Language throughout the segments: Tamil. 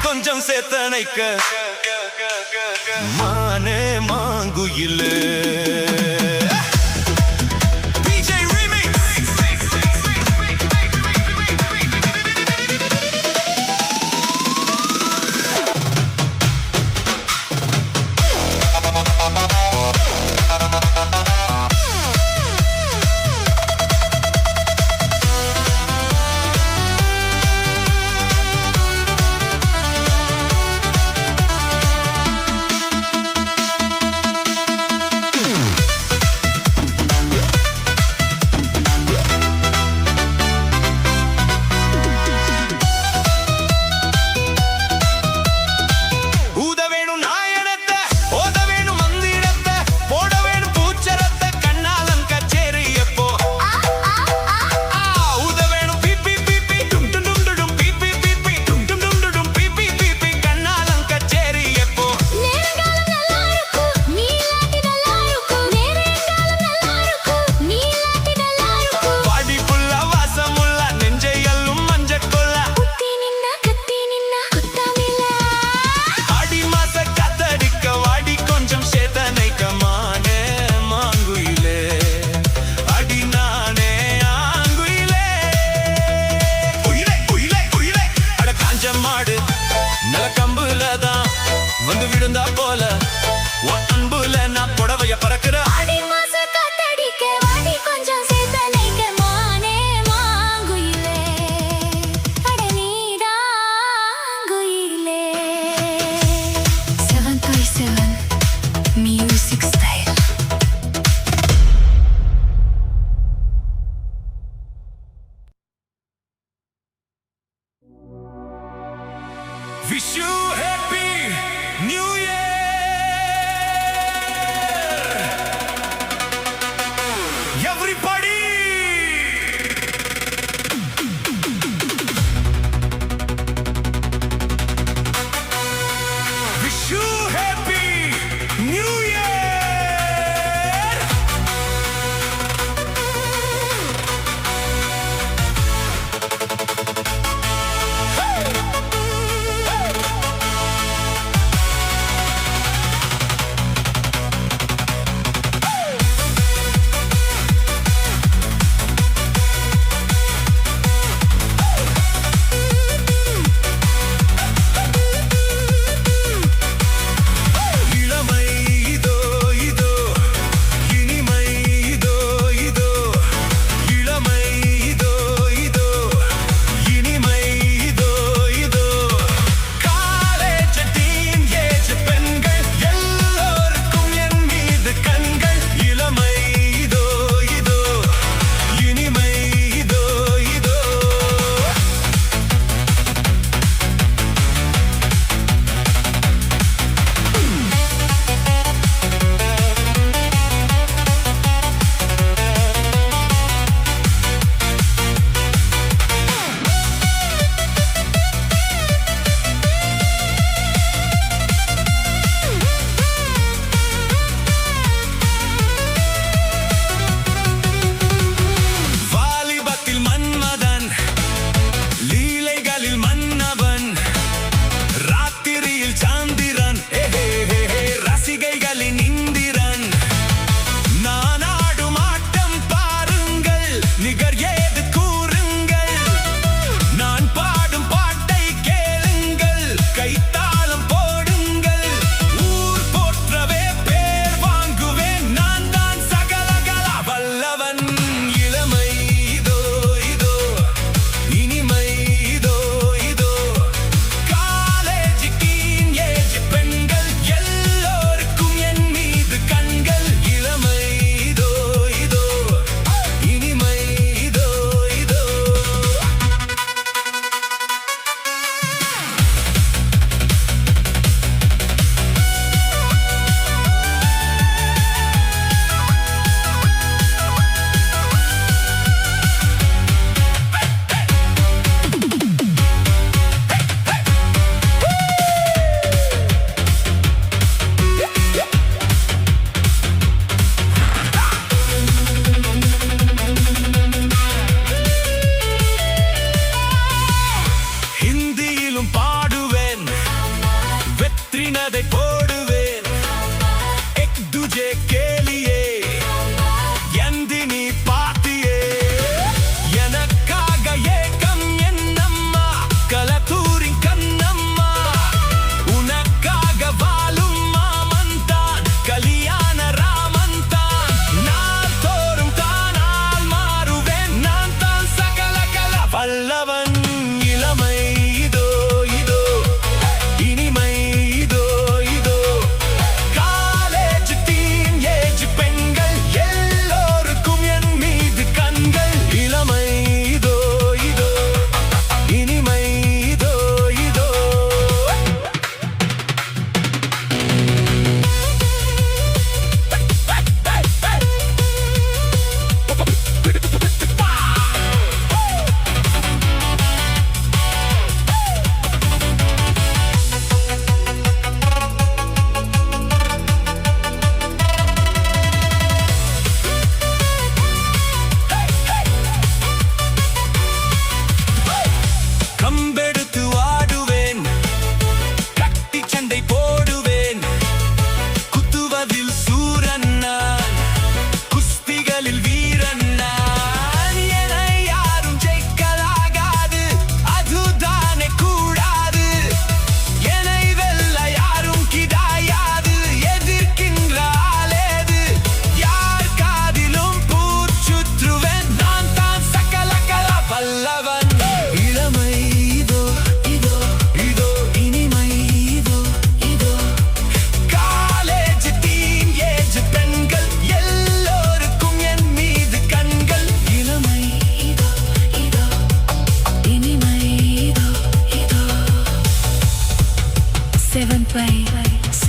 கொஞ்சம் சேத்தனைக்க மானே மாங்குயிலே வந்து விழுந்தா போல அன்புல நான் புடவைய பறக்குற ஆடி மாச காத்தடிக்க வாடி கொஞ்சம் சேத்தனைக்க மானே மாங்குயிலே அட நீடாங்குயிலே 737 music style Wish you happy New Year. Everybody. Wish you happy New Year.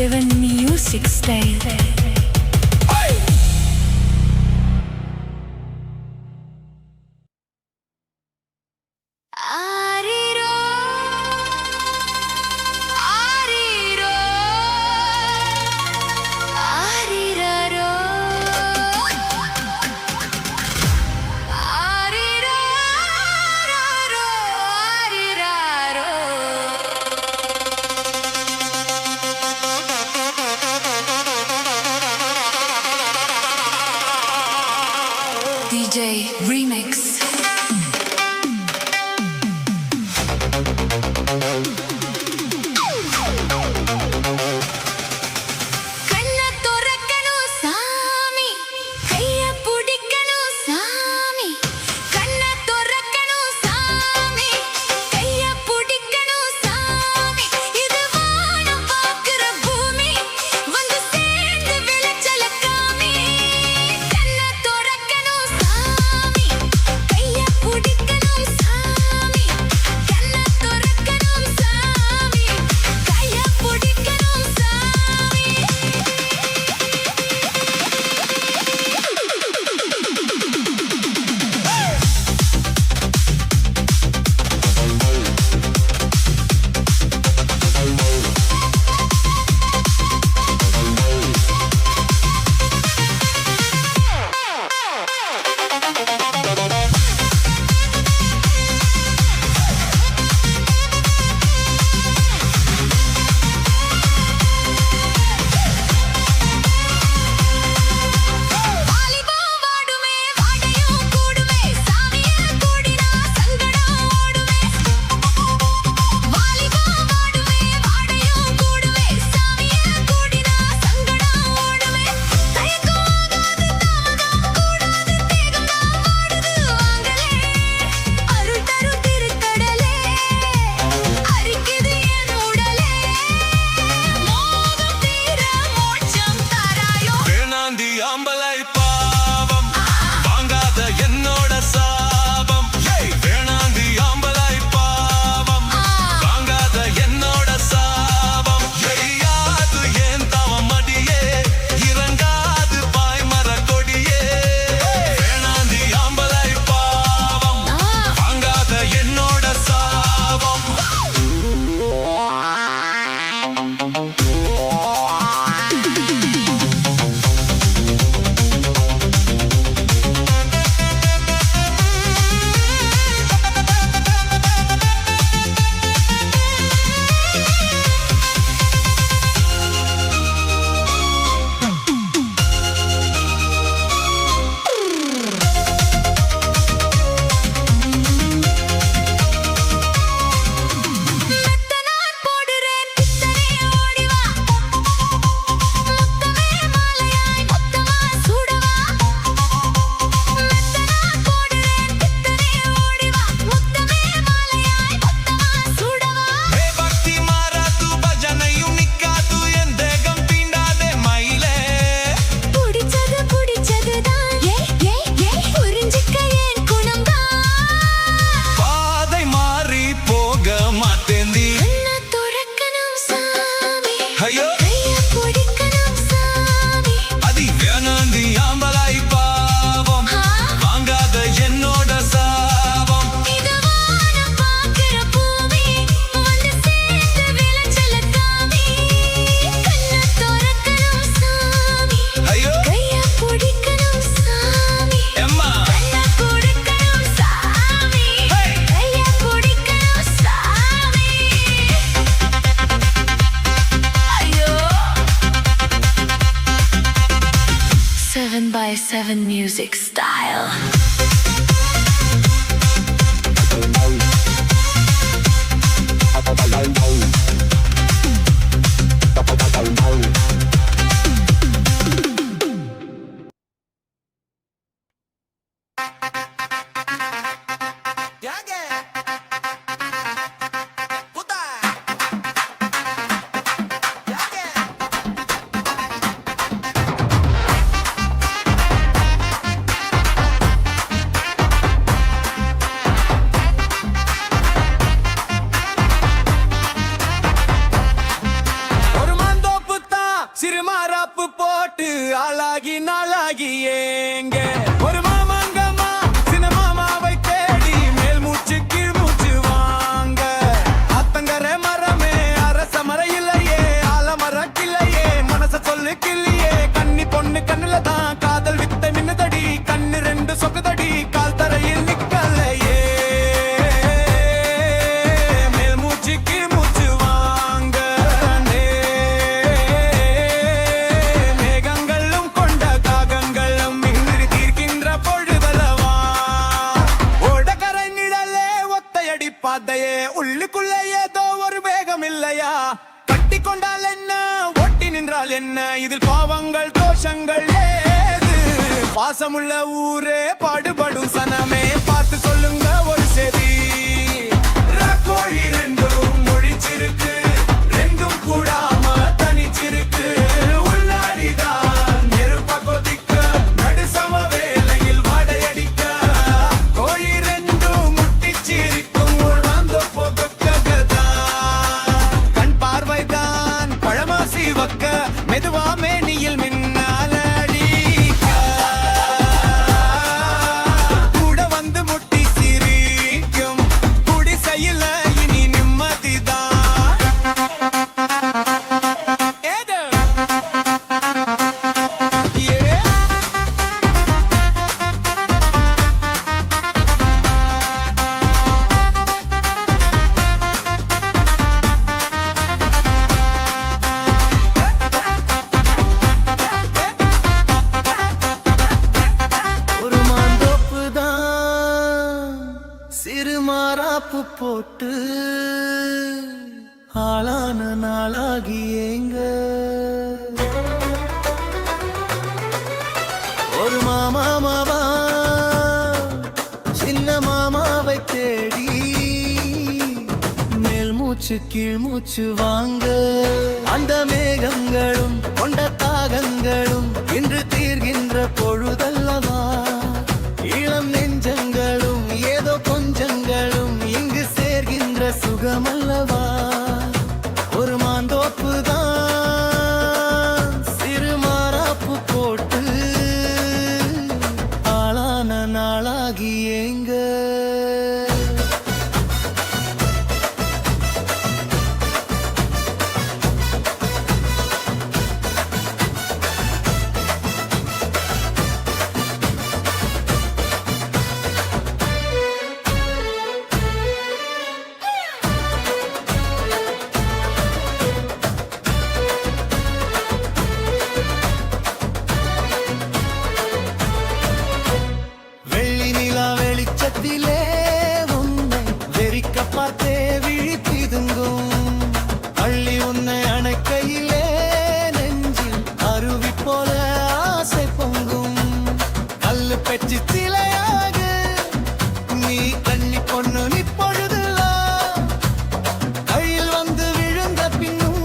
7 Music Style. Ariro, ariro, ariraro, ariraro, ariraro. DJ Remix. கண்ண துறக்கணும் சாமி, கைய பிடிக்கணும் சாமி. கண்ண துறக்கணும் சாமி, கைய பிடிக்கணும் சாமி. இது வானம் பார்க்கிற பூமி, வந்து சேர்ந்து விளைச்சல காமி. கண்ண துறக்கணும் சாமி, கைய பிடிக்கணும் சாமி. கண்ண துறக்கணும் சாமி, கைய பிடிக்கணும் சாமி. வாலிபம் வாடுமே, வாடையும் கூடுமே, சாமிய கூடினா சங்கடம் ஓடுமே. வாலிபம் வாடுமே, வாடையும் கூடுமே, சாமிய கூடினா சங்கடம் ஓடுமே. தயக்கம் ஆகாது, தாமதம் கூடாது, தேகம் தான் வாடுது வாங்களே. அருள் தரும் திருக்கடலே, அரிக்குது என் உடலே. மோகம் தீர மோட்சம் தராயோ. வேணாந்தி ஆம்பலை பாவம் வாங்காத என்னோட சாபம். வேணாந்தி ஆம்பலை பாவம் வாங்காத என்னோட சாபம். எரியாது ஏன் தவம் அடியே, இறங்காது பாய்மர கொடியே. வேணாந்தி ஆம்பலை பாவம் வாங்காத என்னோட சாபம். மெத்தனார் போடுறேன் பித்தனே ஓடிவா. முத்தமே மாலையாய் மொத்தமா சூடவா. மெத்தனார் போடுறேன் பித்தனே ஓடிவா. முத்தமே மாலையாய் மொத்தமா சூடவா. ஹே பக்தி மாறாது, பஜனையும் நிக்காது, என் தேகம் தீண்டாதே மயிலே. புடிச்சது புடிச்சதுதான், புரிஞ்சுக்க என் குணம்தான். பாதை மாறி போக மாட்டேந்தி. கண்ண துறக்கணும் சாமி, ஐயோ கைய பிடிக்கணும் சாமி. அதி வேணாந்தி ஆம்பலை பாவம் வாங்காத என்னோட சாபம். இது வானம் பார்க்கிற பூமி, வந்து சேர்ந்து விளைச்சல காமி. கண்ண துறக்கணும் சாமி, ஐயோ கைய பிடிக்கணும் சாமி. எம்மா கண்ண கொடுக்கணும் சாமி, கைய பிடிக்கணும் சாமி. ஐயோ 7x7 Music Style. உள்ளுக்குள்ள ஏதோ ஒரு வேகம் இல்லையா? கட்டி கொண்டால் என்ன, ஒட்டி நின்றால் என்ன, இதில் பாவங்கள் தோஷங்கள் ஏது? பாசமுள்ள ஊரே பாடுபடும் சனமே, பார்த்து சொல்லுங்க ஒரு செதி. கோழி ரெண்டும் முழிச்சிருக்கு, ரெண்டும் கூடாம தனிச்சிருக்கு. உள்ளாடிதான் நெருப்ப கொதிக்க, நடுசம வேளையில் வாடையடிக்க. கோழி ரெண்டும் முட்டிச்சிருக்கும், உள்வாங்க போகக்கதா. கண் பார்வைதான் பழமாசி வக்க, மெதுவா மேனியில் மின்னால அடிக்க. கூட வந்து முட்டி சிரிக்கும், குடிசையில இனி நிம்மதிதான். ஏது? ஏ ஒரு மாந்தோப்பு தான் சிறு மாறாப்பு போட்டு ஆளான நாளாகி ஏங்க ஒரு மாமாவா சின்ன மாமாவை தேடி மேல் மூச்சு கீழ் மூச்சு வாங்க. அந்த மேகங்களும் கொண்ட தாகங்களும் இன்று தீர்கின்ற பொழுதல்லவா? இளம் நெஞ்சங்களும் ஏதோ கொஞ்சங்களும் இங்கு சேர்கின்ற சுகமல்லவா? ஒரு மாந்தோப்பு தான் சிறு மாறாப்பு போட்டு ஆளான நாளாகி ஏங்க. வெள்ளி நிலா வெளிச்சத்திலே உன்னை வெறிக்க பார்த்தே விழித்திதுங்கும். அள்ளி உன்னை அணைக்கையிலே நெஞ்சில் அருவி போல ஆசை பொங்கும். கல்லு பெற்று சிலையாக நீ கண்ணி பொண்ணு நிப்பொழுதெல்லாம் கையில் வந்து விழுந்த பின்னும்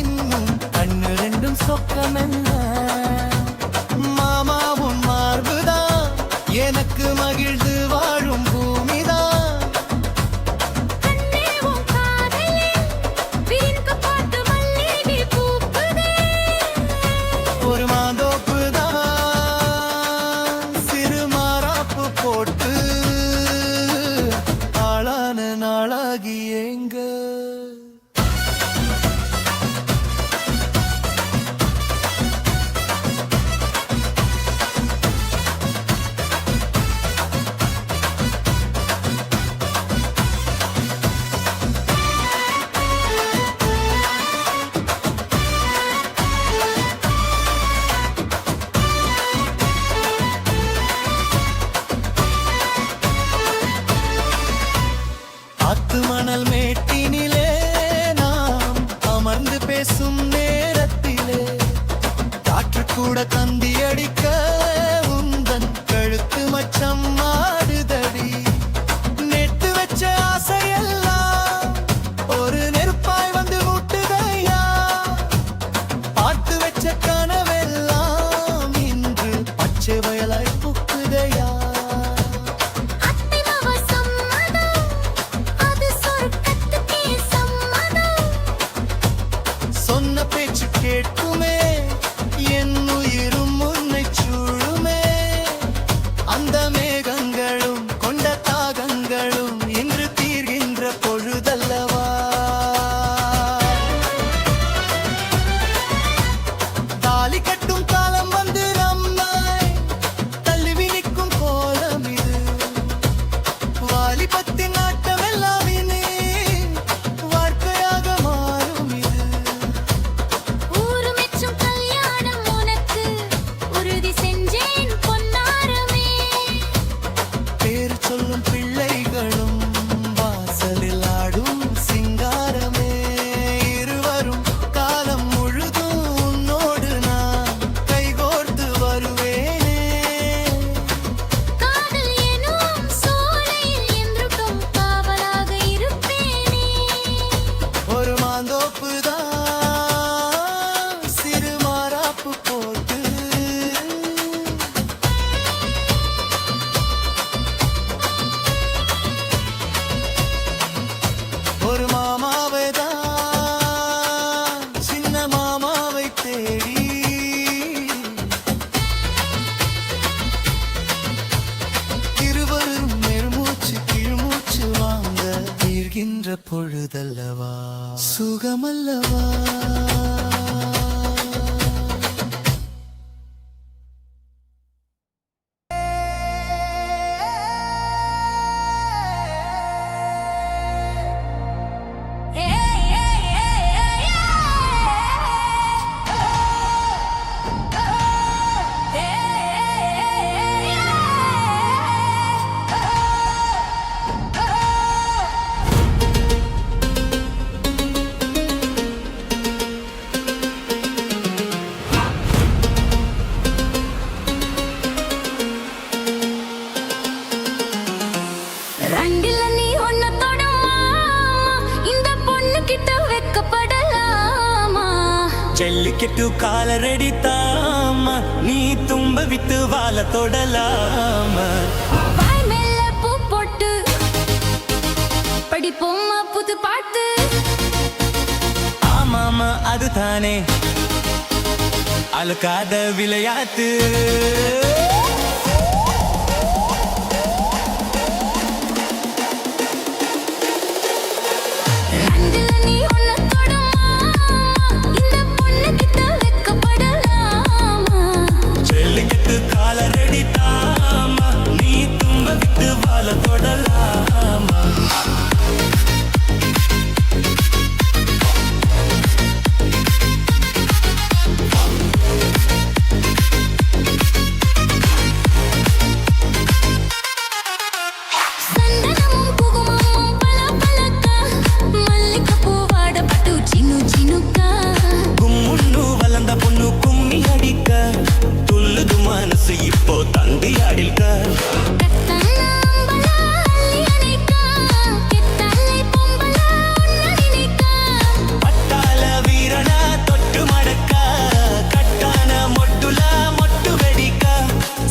இன்னும் கண்ணு ரெண்டும் சொக்கமென்ன. மாமாவும் மார்புதான் எனக்கு மகிழ்ந்து வாழும் பூமிதான். கண்ணே உன் காதலில் வீர்க்க பார்த்து மல்லிகை பூக்குதே. ஒரு மாந்தோப்பு தான் சிறு மாறாப்பு போட்டு ஆளான நாளாகி ஏங்க. ஆத்து மணல் மேட்டினிலே நாம் அமர்ந்து பேசும் நேரத்திலே காற்று கூட தந்தி அடிக்க உந்தன் கழுத்து மச்சம் ஆடுதடி. நெட்டு வச்ச ஆசையெல்லாம் ஒரு நெருப்பாய் வந்து ஊட்டுதையா? பாட்டு வச்ச கனவெல்லாம் இன்று பச்சை வயலாய் பூக்குதையா? அத்தை மாமா சம்மதம், அது சொர்க்கத்துக்கே சம்மதம். சொன்ன சுகமல்லவா ரெண்டில நீ ஒன்ன தொடமா இந்த பொண்ணு கிட்ட வெக்கப்படலாமா ஜல்லிக்கட்டு காலரடி தாம நீ தும்ப வித்து வாழ தொடலாம வாய் மேல பூ போட்டு படிப்போமா புது பாட்டு ஆமாமா அதுதானே அழுக்காத விளையாட்டு ரெண்டில நீ ஒன்ன தொடமா இந்த பொண்ணு கிட்ட வெக்கப்படலாமா ஜல்லிக்கட்டு காலரடி தாம நீ தும்ப வித்து வாழ தொடலாம சந்தனமும் குங்குமமும் பளபளக்க மல்லிகைப்பூ வாட பட்டு சினு சினுக்கா கும்முன்னு வளர்ந்த பொண்ணு கும்மி அடிக்க துள்ளுது மனசு இப்போ தந்தி அடிக்க கத்தன அம்பல அள்ளி அணைக்கா கெத்தலை பொம்பல உன்ன நினைக்கா பட்டாள வீரன தொட்டு மடக்க கட்டான மொட்டுல மொட்டு வெடிக்க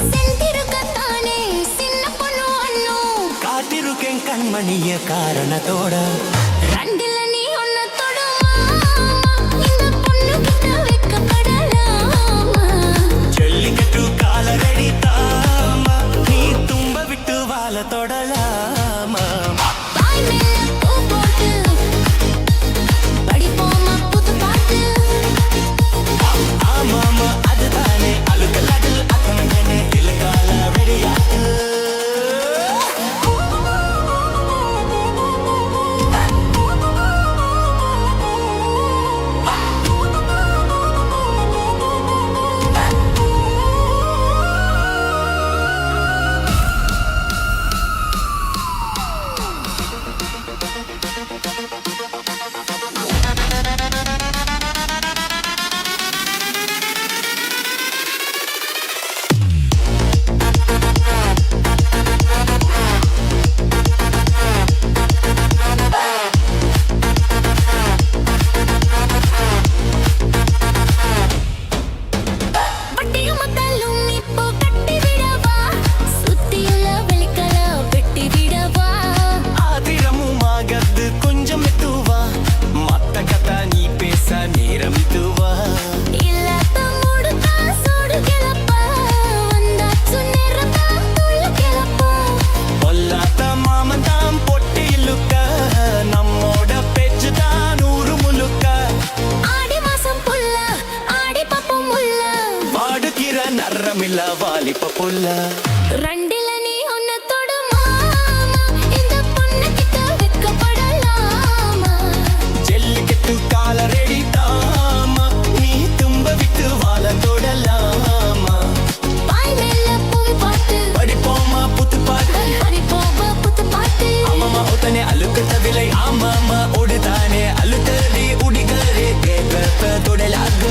செந்திருக்கத்தானே சின்ன பொண்ணு அண்ணோ காத்திருக்கேன் கண்மணிய காரணத்தோட ரெண்டில நீ ஒன்ன தொடமா இந்த பொண்ணு கிட்ட வெக்கப்படலாமா ஜல்லிக்கட்டு காலரடி தாம நீ தும்ப விட்டு வாழ தொடலாமா வாய் மேல பூ போட்டு படிப்போமா புது பாட்டு ஆமாமா அதுதானே அழுகலாடு அத்தனை இலக்கால வெடியாட்டு வட்டியும் மத்தலும் இப்போ கட்டி விடவா சுத்தியுள்ள வெளிக்கல வெட்டி விடவா ஆதிரமும் ஆகத்து கொஞ்சம் எத்துவா மத்த கதா நீ பேச நேரம் இதுவா இல்லாத மூடுதா சூடு கிளப்பா வந்தாச்சு நேரத்தா துள்ளு கிளப்பா பொல்லாத மாமந்தாம் பொட்டி இழுக்க நம்மோட பேச்சு தான் நூறு முழுக்க ஆடி மாசம் புல்ல ஆடி பப்பும் உள்ள வாடுகிற நரமில்ல வாலிப்ப புல்ல ரெண்டில நீ ஒன்ன தொடமா இந்த பொண்ணு கிட்ட வெக்கப்படலாமா ஜல்லிக்கட்டு காலரடி தாம நீ தும்ப விட்டு வாழ தொடலாமா வாய் மேல பூ போட்டு படிப்போமா புத்து பாட்டு படிப்போமா புது பாட்டு ஆமாமா ஒத்தனை அழுக்கட்ட விலை ஆமாமா ஒடுதானே அழுத்தடி உடிகரே கேட்க தொடலாக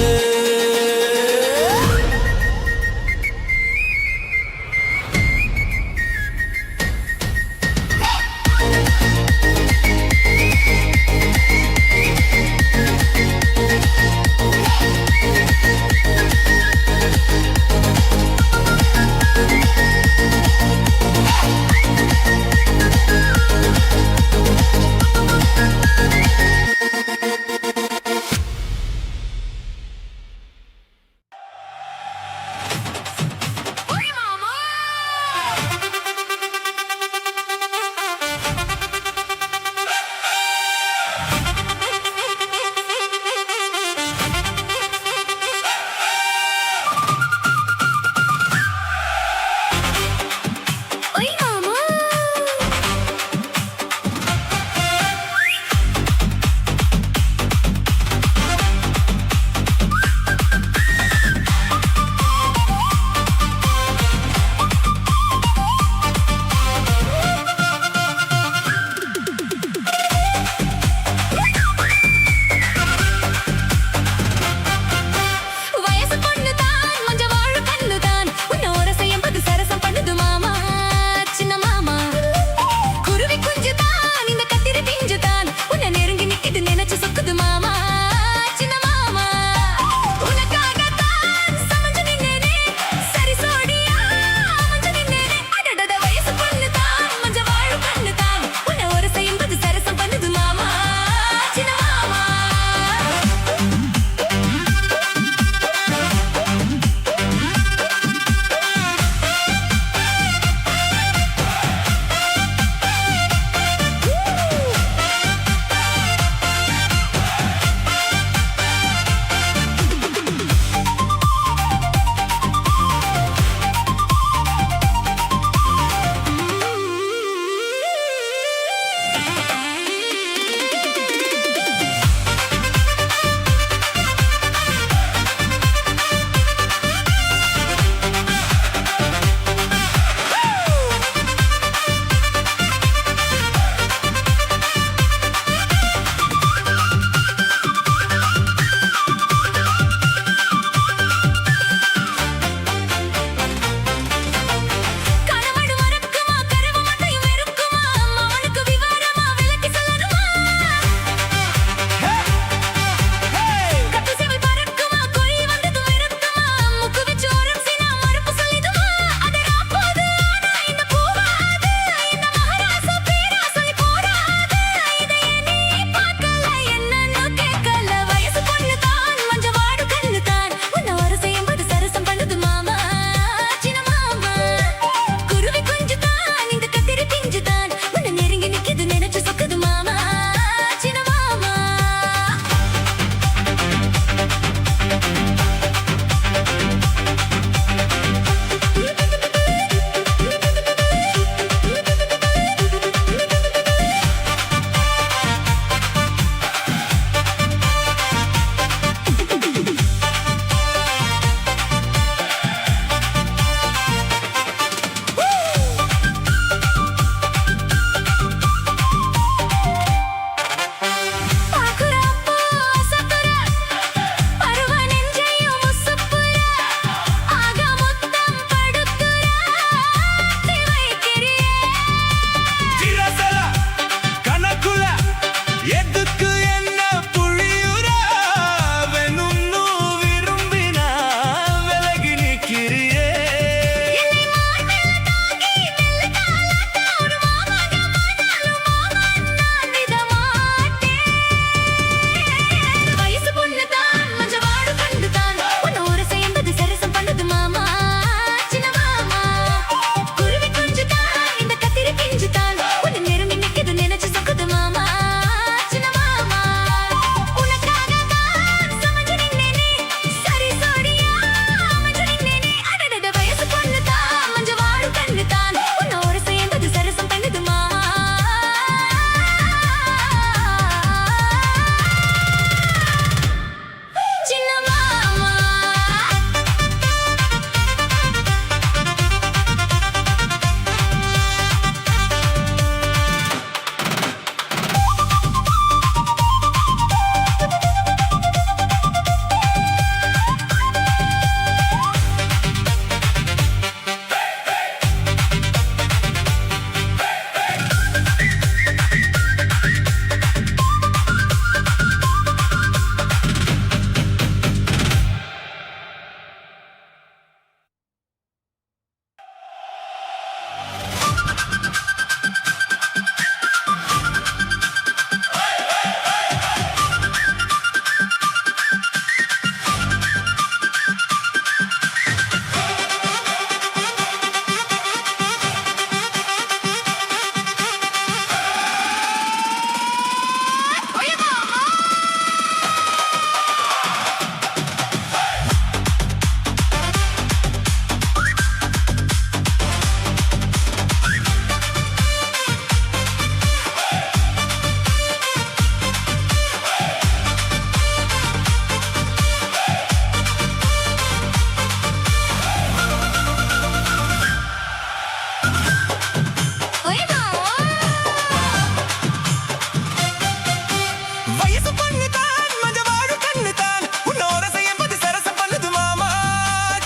வயசு பொண்ணுதான் மஞ்ச வாழு கண்ணுதான் உன்னை உரச என்பது சரசம் பண்ணுது மாமா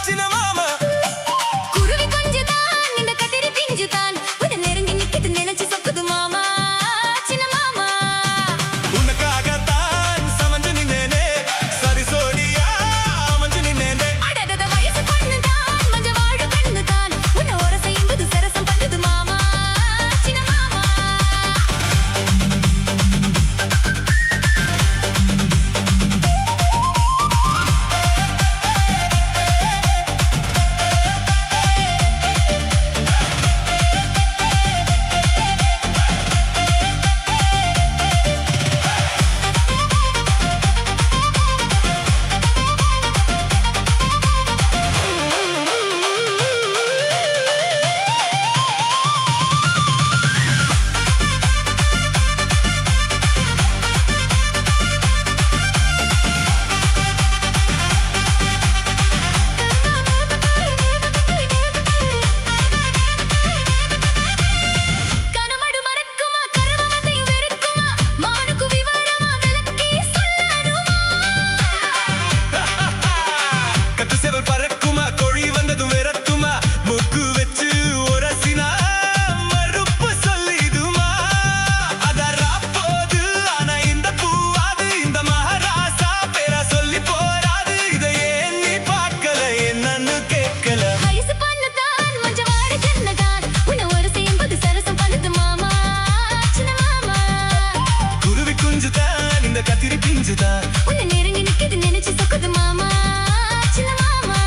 சின்ன மாமா குருவி கொஞ்சுதான் இந்த கத்திரி பிஞ்சுதான் உன்னை நெருங்கி நிக்கிது நினைச்சு சொக்குது மாமா சின்ன மாமா உனக்காகத்தான் சமஞ்சு நின்னேனே சரி சோடியா அமைஞ்சு நின்னேனே அடடட வயசு பொண்ணுதான் மஞ்ச வாழு கண்ணுதான் உன்னை உரச என்பது சரசம் பண்ணுது மாமா சின்ன மாமா கனமடு மறக்குமா கருவமத்தை வெறுக்குமா மானுக்கு விவரமா விளக்கி சொல்லணுமா கத்து செவல் பறக்குமா கோழி வந்ததும் விரட்டுமா முக்கு வச்சு உரசினா மறுப்பு சொல்லிடுமா அதரா போது ஆனா இந்த பூவாது இந்த மகாராசா பேரா சொல்லி போராது இதை ஏன் நீ பார்க்கல என்னன்னு கேட்கல வயசு பொண்ணுதான் மஞ்ச வாழ கண்ணுதான் உன்னை உரச என்பது சரசம் பண்ணுது மாமா சின்ன மாமா குருவி குஞ்சுதான் இந்த கத்திரி பிஞ்சுதான் உன்னை நெருங்கி நிக்கிது நினைச்சு சொக்குது மாமா சின்ன மாமா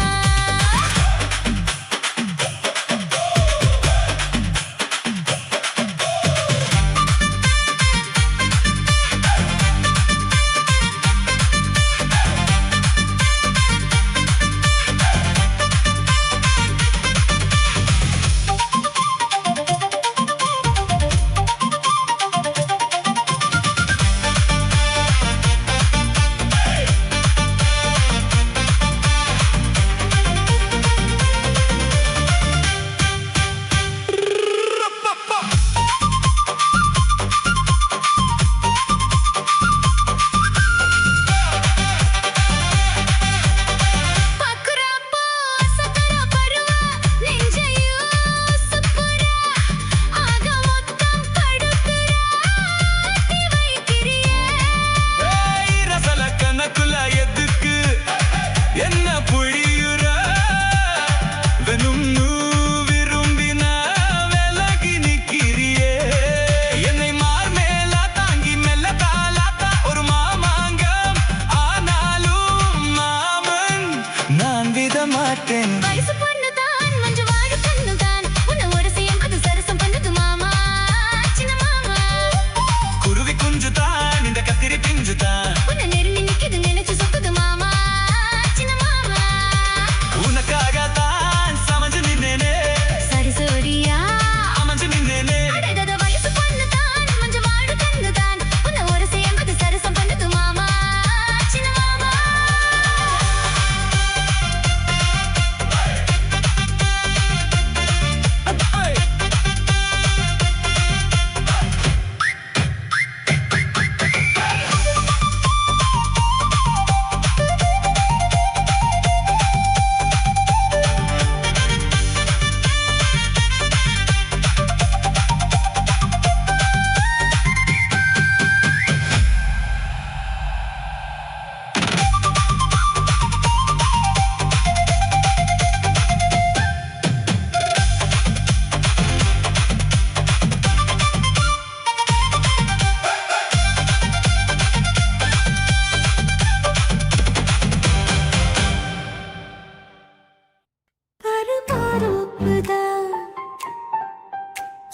பக்குறப்போ சக்கர பருவா நெஞ்சையோ சுப்புரா ஆக மொத்தம் படுத்துறா ஆட்டி வைக்கிறியே ஏய், ரசல கணக்குல எதுக்கு என்ன புழியுற வெனும்னு விரும்பினா விலகி நிக்கிறியே என்னை மார் மேல தாங்கி மெல்ல தாலாத்தா ஒரு மாமாங்கம் ஆனாலும் மாமன் நான் விட மாட்டேன் வயசு பொண்ணுதான் மஞ்ச வாழ கண்ணுதான் உன்னை உரச என்பது சரசம் பண்ணுது மாமா சின்ன மாமா குருவி குஞ்சுதான் இந்த கத்திரி பிஞ்சுதான் உன்னை நெருங்கி நிக்கிது நினைச்சு சொக்குது மாமா சின்ன மாமா உனக்காகத்தான் சமஞ்சு நின்னேனே சரி சோடியா அமைஞ்சு நின்னேனே அடடட வயசு பொண்ணுதான் மஞ்ச வாழ கண்ணுதான் உன்னை உரச என்பது சரசம் பண்ணுது மாமா சின்ன மாமா ஏய்.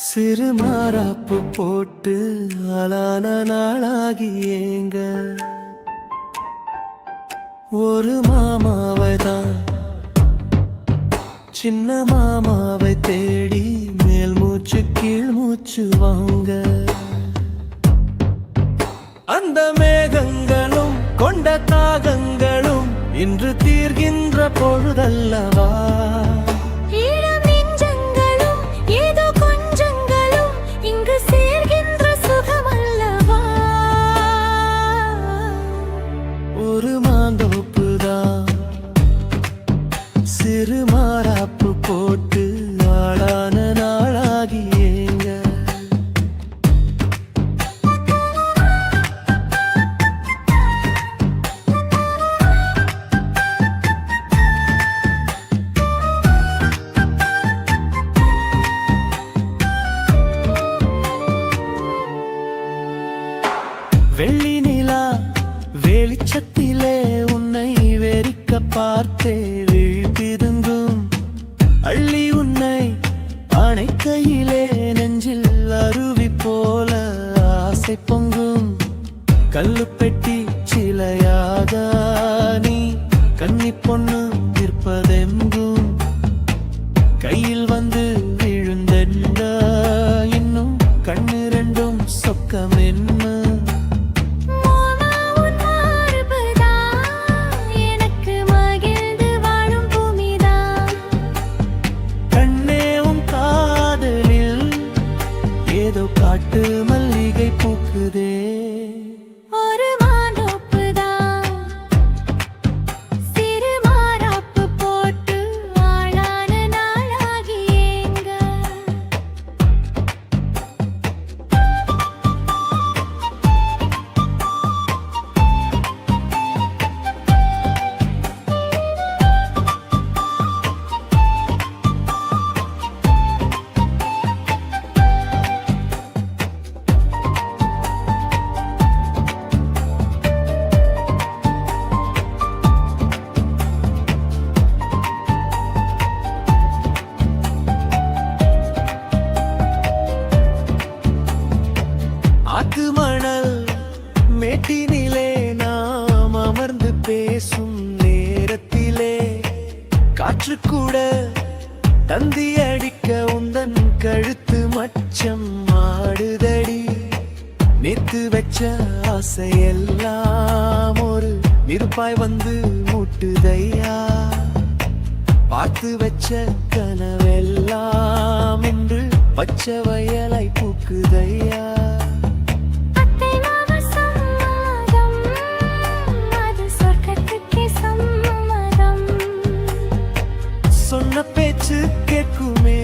சிறு மாறாப்பு போட்டு ஆளான நாளாகி ஏங்க ஒரு மாமாவை தான் சின்ன மாமாவை தேடி மேல் மூச்சு கீழ் மூச்சு வாங்க அந்த மேகங்களும் கொண்ட தாகங்களும் இன்று தீர்கின்ற பொழுதல்லவா ஈழம் நெஞ்சங்களும் ஏதோ கொஞ்சங்களும் இங்கு சேர்கின்ற சுகமல்லவா வெளிச்சத்திலே உன்னை வெறிக்க பார்த்தே விழிப்பிதுங்கும் அள்ளி உன்னை அணைக்கையிலே நெஞ்சில் அருவி போல ஆசை பொங்கும் கல்லுப்பெட்டி சிலையாக நீ கன்னி பொண்ணு நிற்பதெங்கும் கையில் வந்து விழுந்தென்ன இன்னும் கண்ணு ரெண்டும் சொக்கம் என்ன காட்டு மல்லிகை பூக்குதே ஒரு மாந்தோப்புதான் சிறு மாறாப்பு போட்டு ஆளான நாளாகி ஏங்க ஆத்து மணல் மேட்டினிலே நாம் அமர்ந்து பேசும் நேரத்திலே காற்று கூட தந்தி அடிக்க உந்தன் கழுத்து மச்சம் ஆடுதடி நேத்து வச்ச ஆசையெல்லாம் ஒரு நெருப்பாய் வந்து முட்டுதையா பார்த்து வச்ச கனவெல்லாம் என்று பச்சை வயலை பூக்குதையா சொன்ன பேச்சு கேட்குமே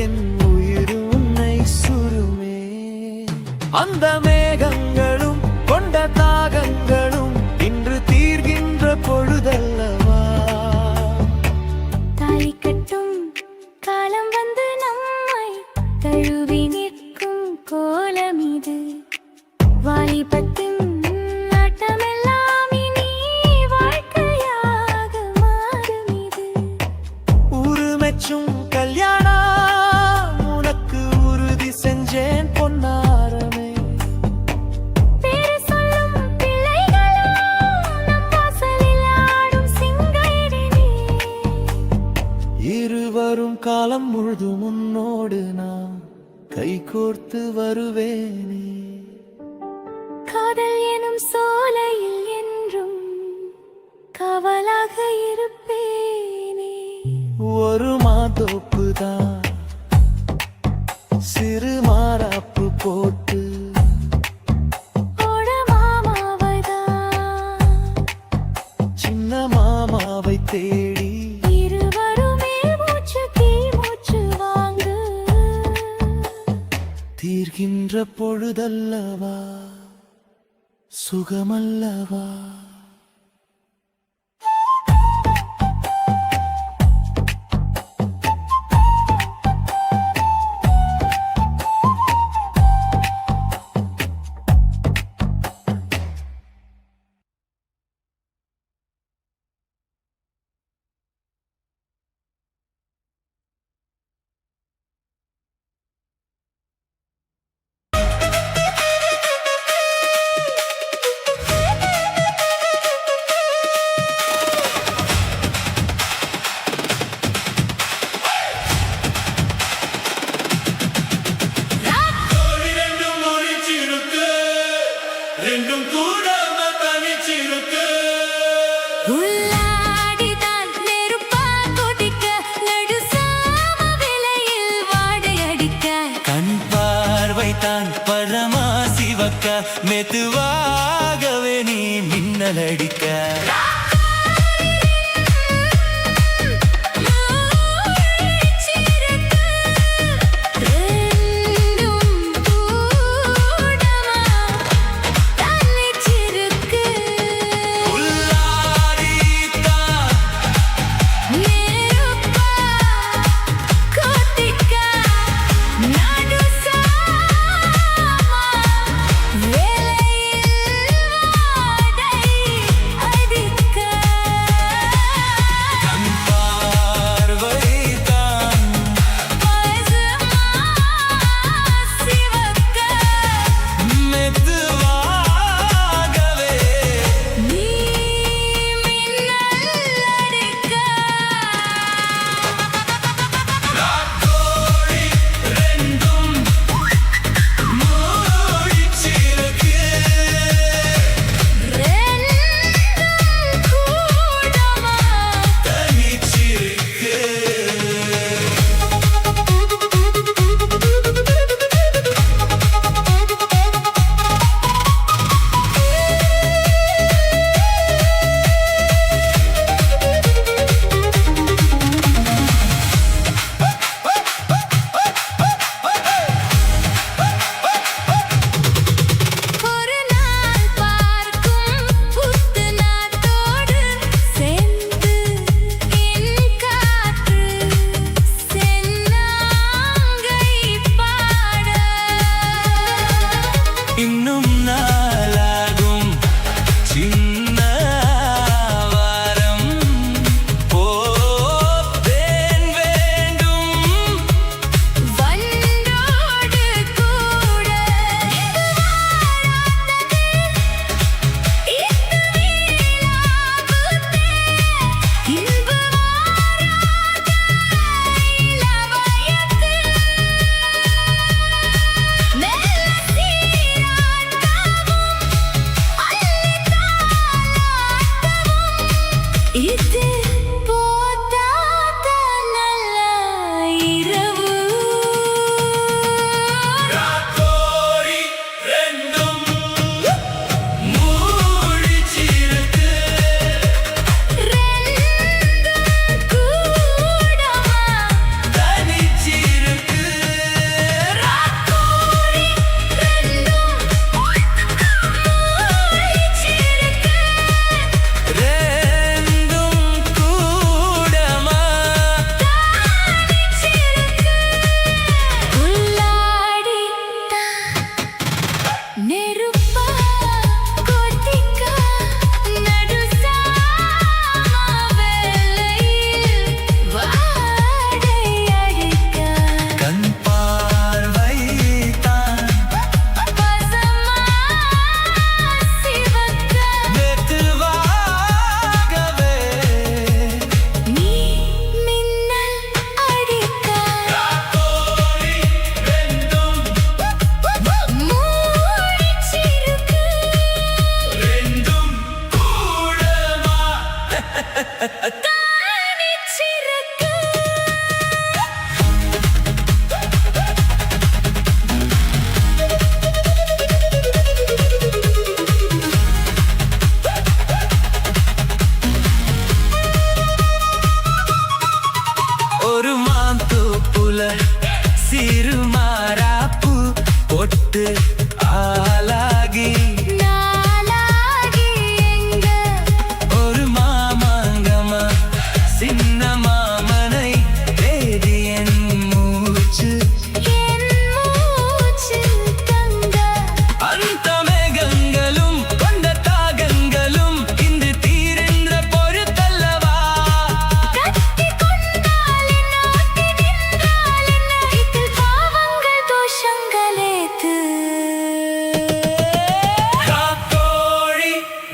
என் உயிர் உன்னை சுருமே அந்த மேகங்களும் கொண்ட தாகங்களும் இன்று தீர்கின்ற பொழுதல்லவா தாலி கட்டும் காலம் வந்து நம்மை தழுவி நிற்கும் கோலம் இது வாலிபத்தின் கல்யாணம் உனக்கு உறுதி செஞ்சேன் பொன்னாரமே பேரு சொல்லும் பிள்ளைகளும் நம் வாசலில் ஆடும் சிங்காரினே இருவரும் காலம் முழுதும் உன்னோடு நான் கைகோர்த்து வருவேனே காதல் எனும் சோலையில் என்றும் காவலாக இருப்பேனே ஒரு மாதோப்புதான் சிறு மாறாப்பு போட்டு ஓட மாமாவதான் சின்ன மாமாவை தேடி இருவருமே மூச்சு தீ மூச்சு வாங்கு தீர்கின்ற பொழுதல்லவா சுகமல்லவா ரெண்டும் கூட தனிச்சிருக்கு உள்ளாடிதான் நெருப்பா கொதிக்க நடுசாம விலையில் வாடையடிக்க கண் பார்வைத்தான் பரமா சிவக்க மெதுவாகவே நீ மின்னலடிக்க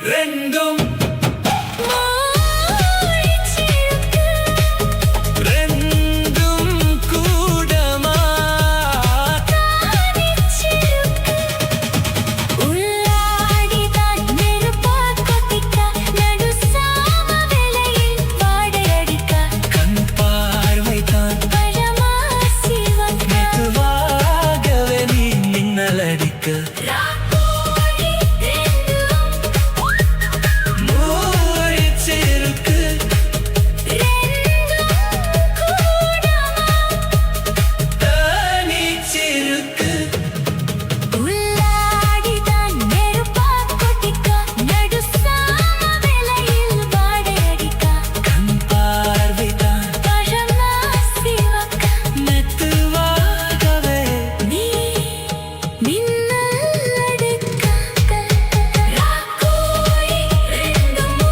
ரெண்டும் மூடிச்சிருக்கு ரெண்டும் கூடமா தானிச்சிருக்கு உள்ளாடிதான் நெருப்பா கொட்டிக்க நடு சாம வேளையில் வாடையடிக்க கண் பார்வைதான் பழமா சிவக்க மெதுவாகவே நீ மின்னலடிக்க ராக்கோழி ரெண்டும் மூடிச்சிருக்கு ரெண்டும் கூடமா தனிச்சிருக்கு உள்ளாடிதான் நெருப்பா கொட்டிக்க நடு சாம வேளையில் வாடையடிக்க கண் பார்வைதான் பழமா சிவக்க மெதுவாகவே நீ மின்னல் அடிக்க ராக்கோழி ரெண்டும்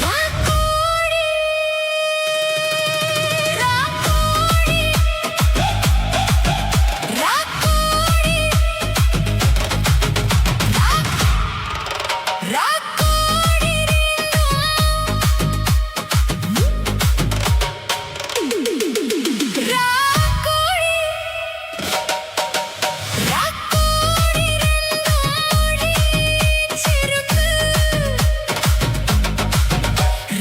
ராக்கோழி ராக்கோழி ராக்கோழி ராக்கோழி ராக்கோழி ராக்கோழி சிறுக்கு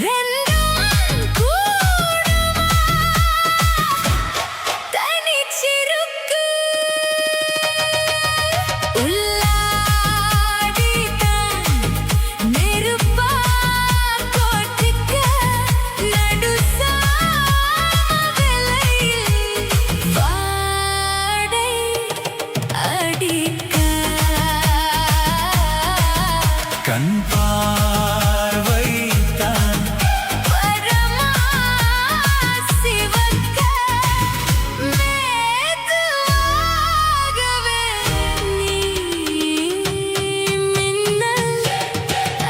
ரெண்டும் கூடமா தனிச்சிருக்கு உள்ளாடிதான் நெருப்பா கொட்டிக்க நடு சாம வேளையில் வாடை அடிக்க கண் பார்வைதான் பரமா சிவக்க மெதுவாகவே நீ மின்னல்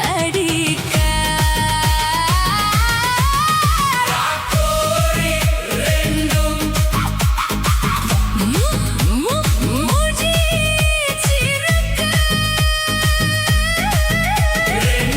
அடிக்க ரெண்டும் மூடிச்சிருக்கு ரெண்டும்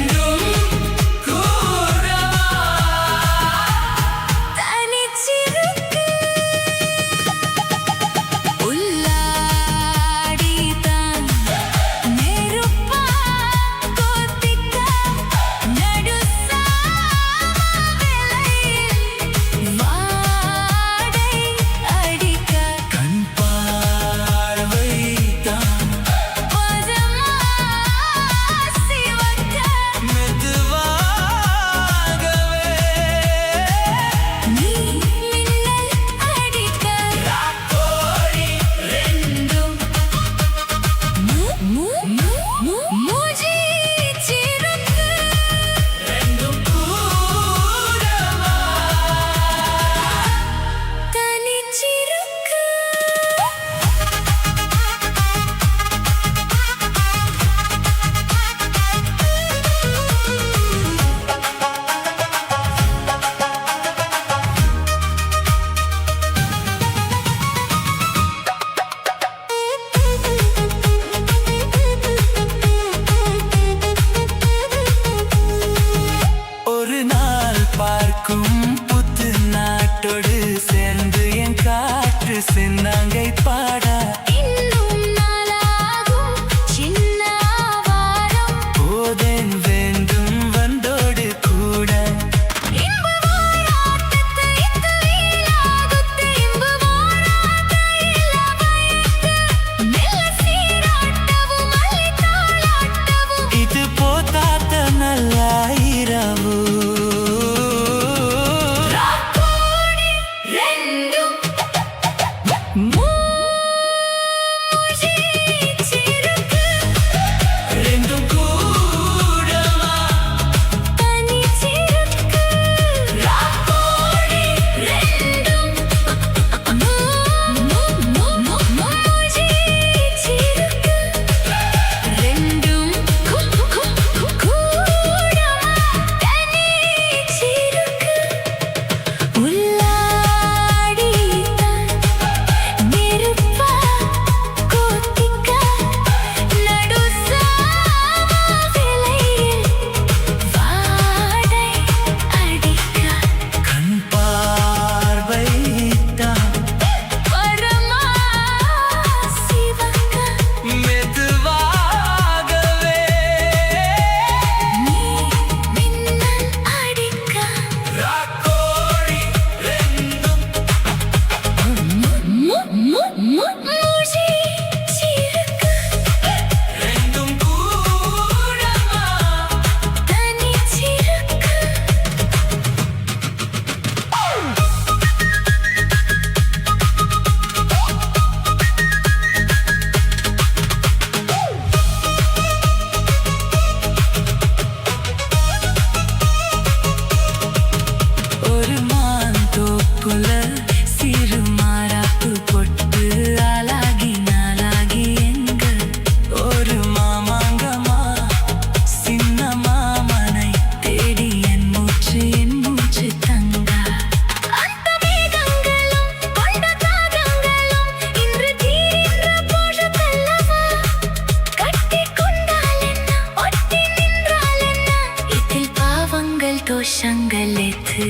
సంగలెతు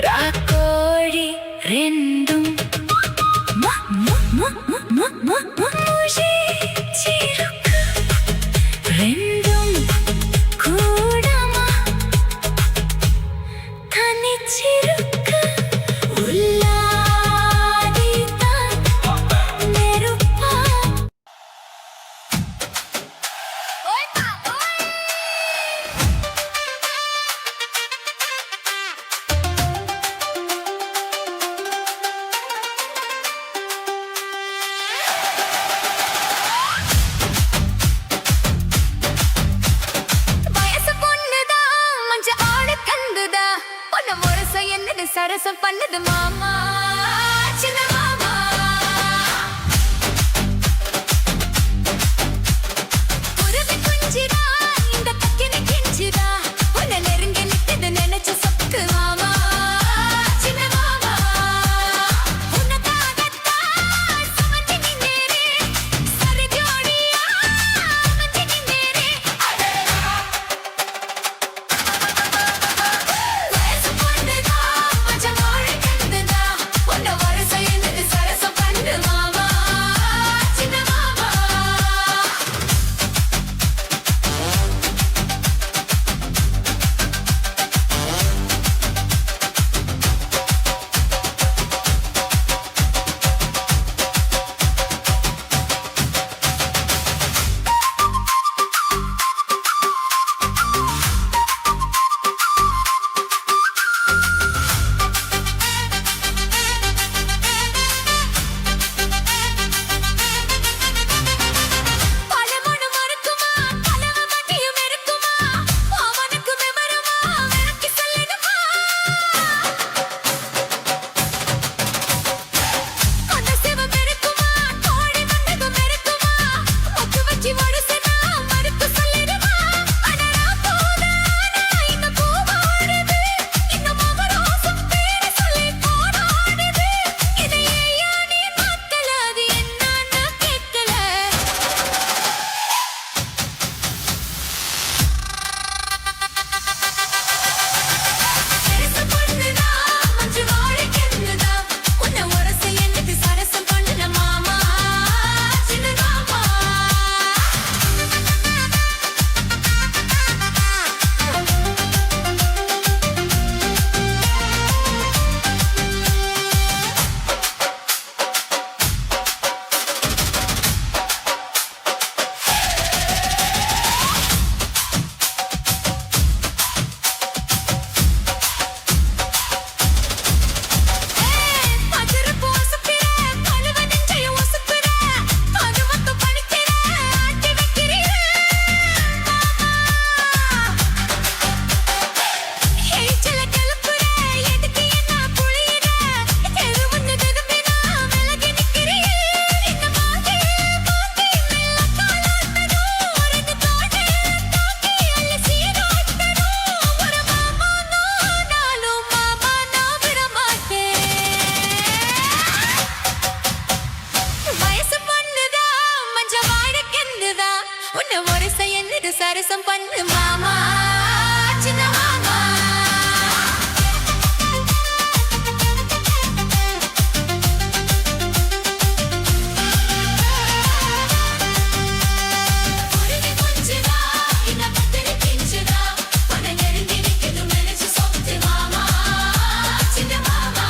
రాకోడి రెండుం ముజే చిరుకు రెండుం కూడమా తని చిరుకు ఉల్లాడిత నెరుపా வயசு பொண்ணுதா மஞ்ச ஆட கந்துதா பொண்ணு முரச என்னது சரசம் பண்ணுது மாமா சின்ன மாமா குருவி குஞ்சிதா இந்த தக்கினி கிஞ்சிதா உன்னை நெருங்கி நிக்குது நினைச்சு சொக்கு மாமா சின்ன மாமா உனக்காகத்தான் சுமந்து நின்னேரே சரி ஜோடியா அமைஞ்சு நின்னேரே வயசு பொண்ணுதா மஞ்சள் ஆட கந்துதா பொண்ணு முரச என்னது சரசம் பண்ணுது மாமா சின்ன மாமா பலமொழி மறுக்குமா பலவ மட்டியும் இருக்குமா அவனுக்கு விவரமா விளக்கி சொல்லிடுமா அந்த சிவம் இருக்குமா கோடி மண்டபம் இருக்குமா முத்து வச்சு மடுசனா மறுத்து சொல்லிடுமா அடடா போதானா இந்த பூவாடுது இந்த மகராசம் பேரு சொல்லி போராடுது இதை ஏயா நீ மாத்தல அது என்னன்னு கேட்கல சரசம் பண்ணுதா மஞ்சள் ஆட கந்துதா உன்னை முரச என்னது சரசம் பண்ணுன மாமா சின்ன மாமா பஜரப்பு ஒசுப்பிர பழுவ நெஞ்சையும் ஒசுப்பிர அது மட்டும் பழிக்கிற ஆட்டி வைக்கிறீர ஏச்சல கிளப்புற எதுக்கு என்ன புளியிற எது வந்து திரும்பினா விலகி நிக்கிறீ இந்த மாங்கி மெல்ல காலாட்டணும் ரெண்டு தோடு தாக்கி அள்ளி சீராட்டணும் ஒரு மாமா நானும் மாமா நான் விட மாட்டேன் வயசு பொண்ணுதா மஞ்ச வாட கந்துதா உன்னை முரச என்னது சரசம் பண்ணு மாமா சின்ன மாமா குருவி குஞ்சிதா இந்த பத்திரி கிஞ்சிதா உன்னை நெருங்கி நிக்குது நினைச்சு சொத்து மாமா சின்ன மாமா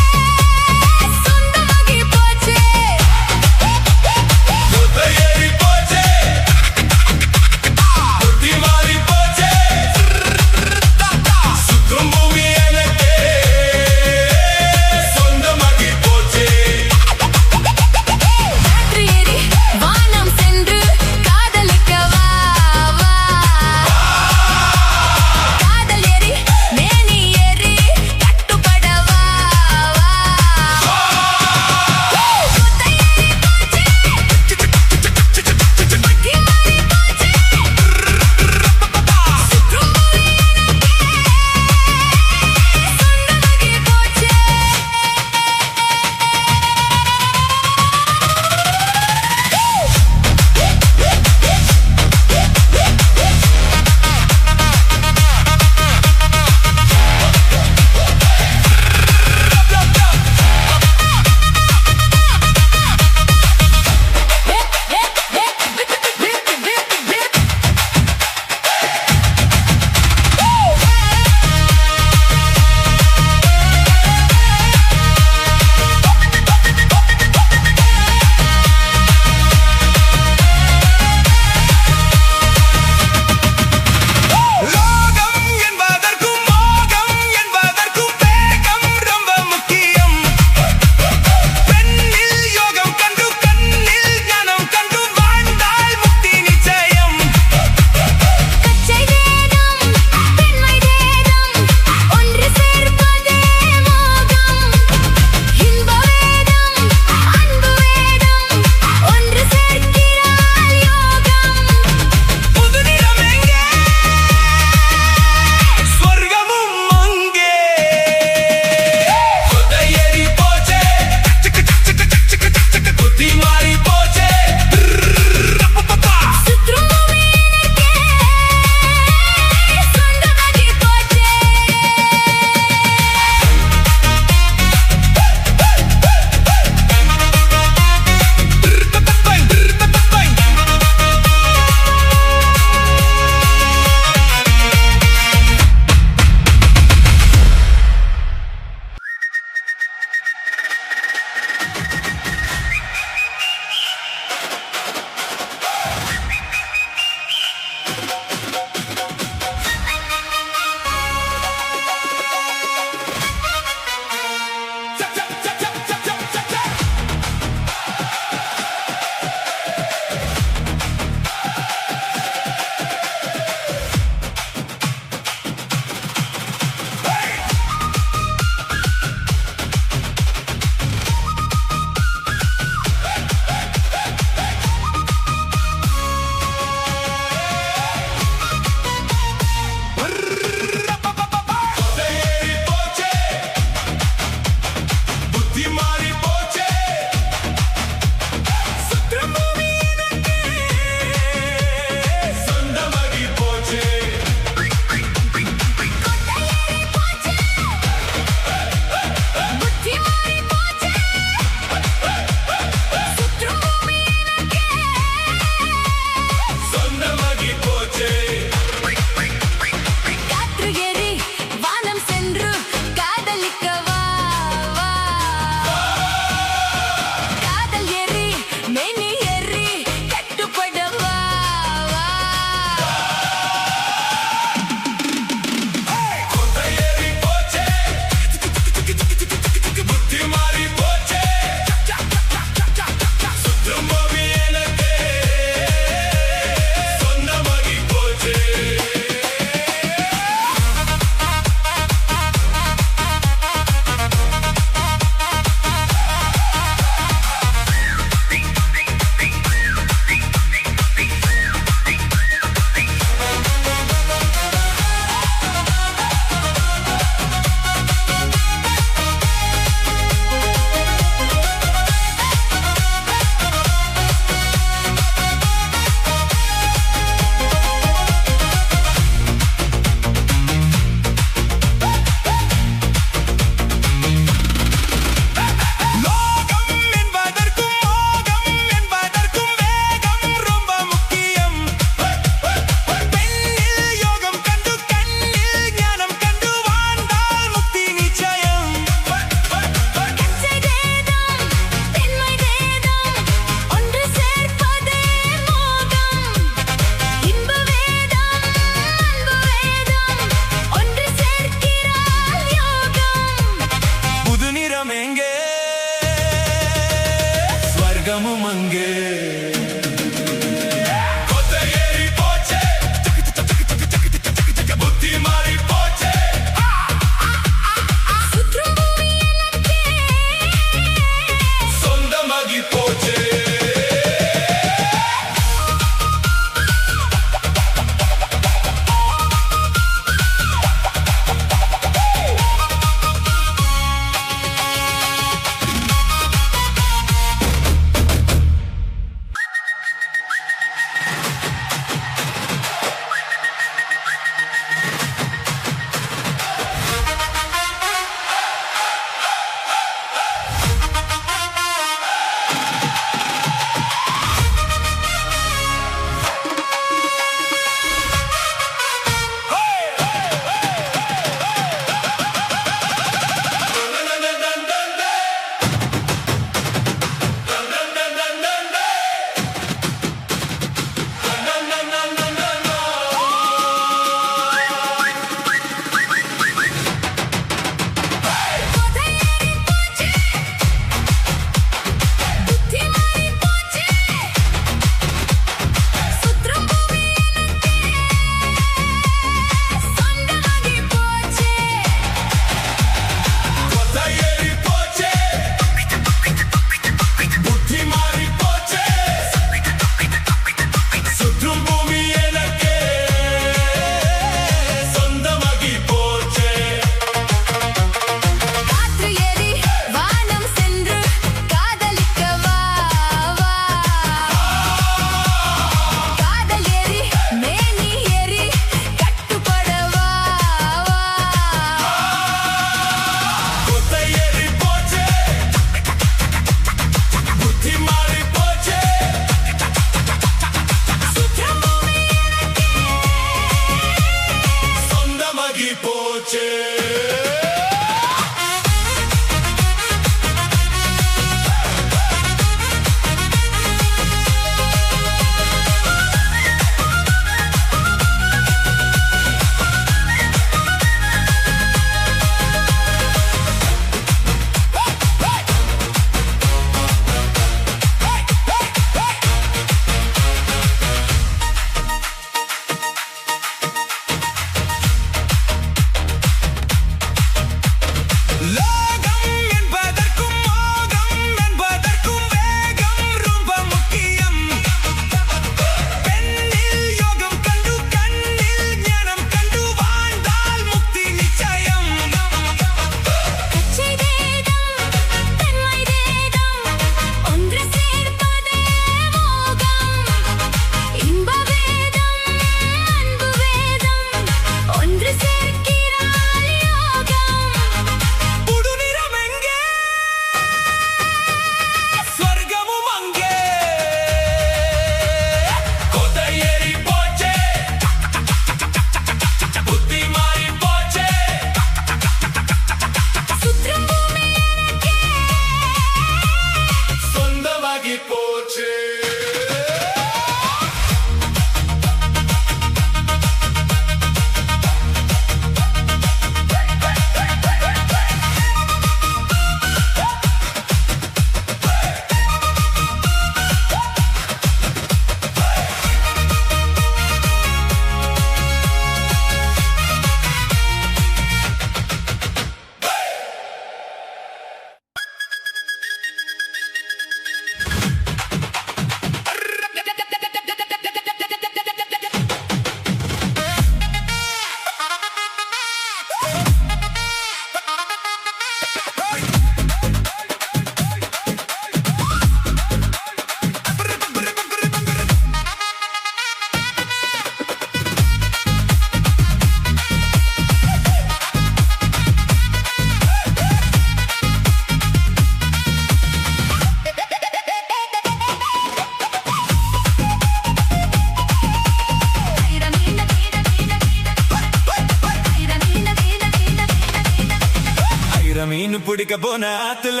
மீன் பிடிக்க போன ஆத்துல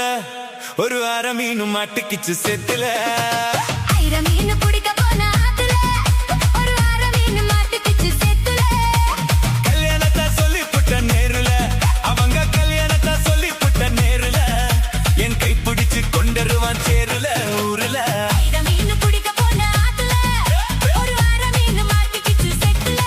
ஒரு அரை மீன் மாட்டுக்கிச்சு செத்துல ஐர மீன் பிடிக்க போன ஆத்துல ஒரு அரை மீன் மாட்டுக்கிச்சு செத்துல கல்யாணத்தை சொல்லி புட்ட நேருல அவங்க கல்யாணத்தை சொல்லி புட்ட நேருல என் கை பிடிச்சு கொண்டருவான் சேருல ஊருல ஐர மீன் பிடிக்க போன ஆத்துல ஒரு அரை மீன் மாட்டுக்கிச்சு செத்துல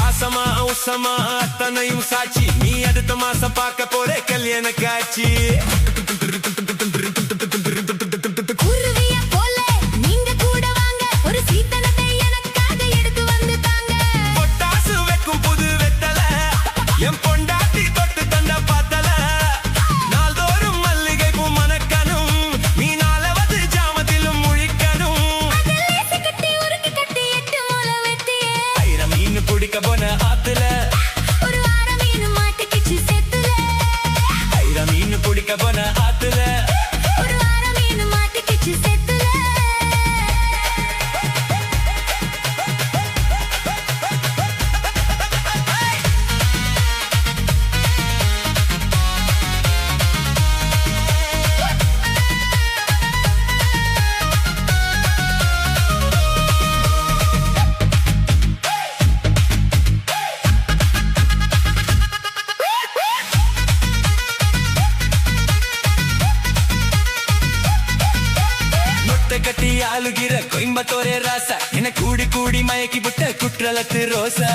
ஆசமா உசமா அத்தனையும் சாட்சி நீ அடுத்த மாசம் பார்க்க போற கல்யாண காட்சி குருவிய போல நீங்க கூட வாங்க ஒரு சீத்தனத்தை எனக்காக எடுத்து வந்து தாங்க பொட்டாசு வைக்கும் புது வெத்தல என் பொண்டாட்டி தொட்டு தந்த பார்த்தல நாள்தோறும் மல்லிகை பூ மணக்கணும் நீ நாளவது ஜாமத்திலும் முழிக்கணும் லேசு கட்டி உருக்கி கட்டி எட்டு மூல வெட்டியே ஐர மீன் பிடிக்க போன ஆத்துல ஒரு அரை மீன் மாட்டுக்கிச்சு செத்துல ஐர மீன் பிடிக்க போன ஆத்துல ஒரு அரை மீன் மாட்டுக்கிச்சு செத்துல முட்டை கட்டி ஆளுகிற கோயம்பத்தோரே ராசா என கூடி கூடி மயக்கி விட்ட குற்றலத்து ரோசா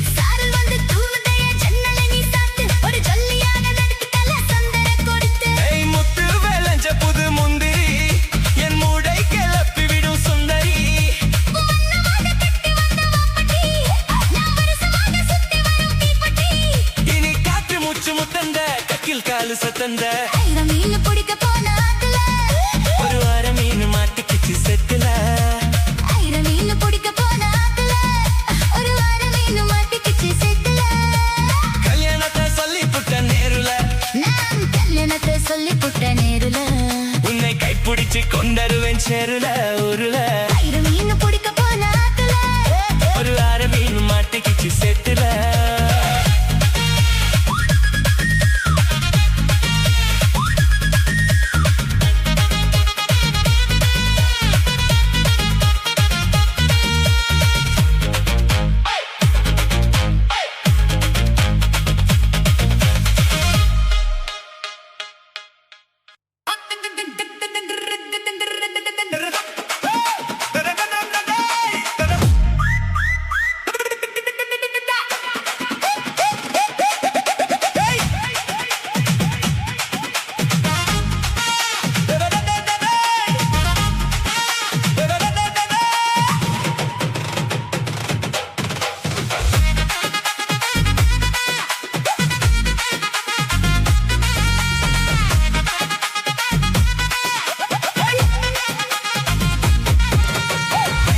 சாரல் வந்து தூவுதைய ஜன்னலை நீ சாத்து ஒரு ஜல்லியாக நடுக்கு தல சந்தன கொடுத்து ஏய் முத்து வேலஞ்ச புது முந்திரி என் மூடை கிளப்பி விடும் சுந்தரி வண்ணமாக கட்டி வந்த வாப்பட்டி நான் வருஷமாக சுத்தி வரும் தீப்பட்டி இனி காற்று மூச்சு முத்தந்த கக்கில் காலு சத்தந்த ஐர மீன் பிடிக்க போன ஆத்துல ஒரு அரை மீன் மாட்டுக்கிச்சு செத்துல ஐர மீன் பிடிக்க போன ஆத்துல ஒரு அரை மீன் மாட்டுக்கிச்சு செத்துல கல்யாணத்தை சொல்லி புட்ட நேருல நான் கல்யாணத்தை சொல்லி புட்ட நேருல உன்னை கைப்பிடிச்சு கொண்டருவேன் சேருல ஊருல ஐர மீன் பிடிக்க போன ஆத்துல ஒரு அரை மீன் மாட்டுக்கிச்சு செத்துல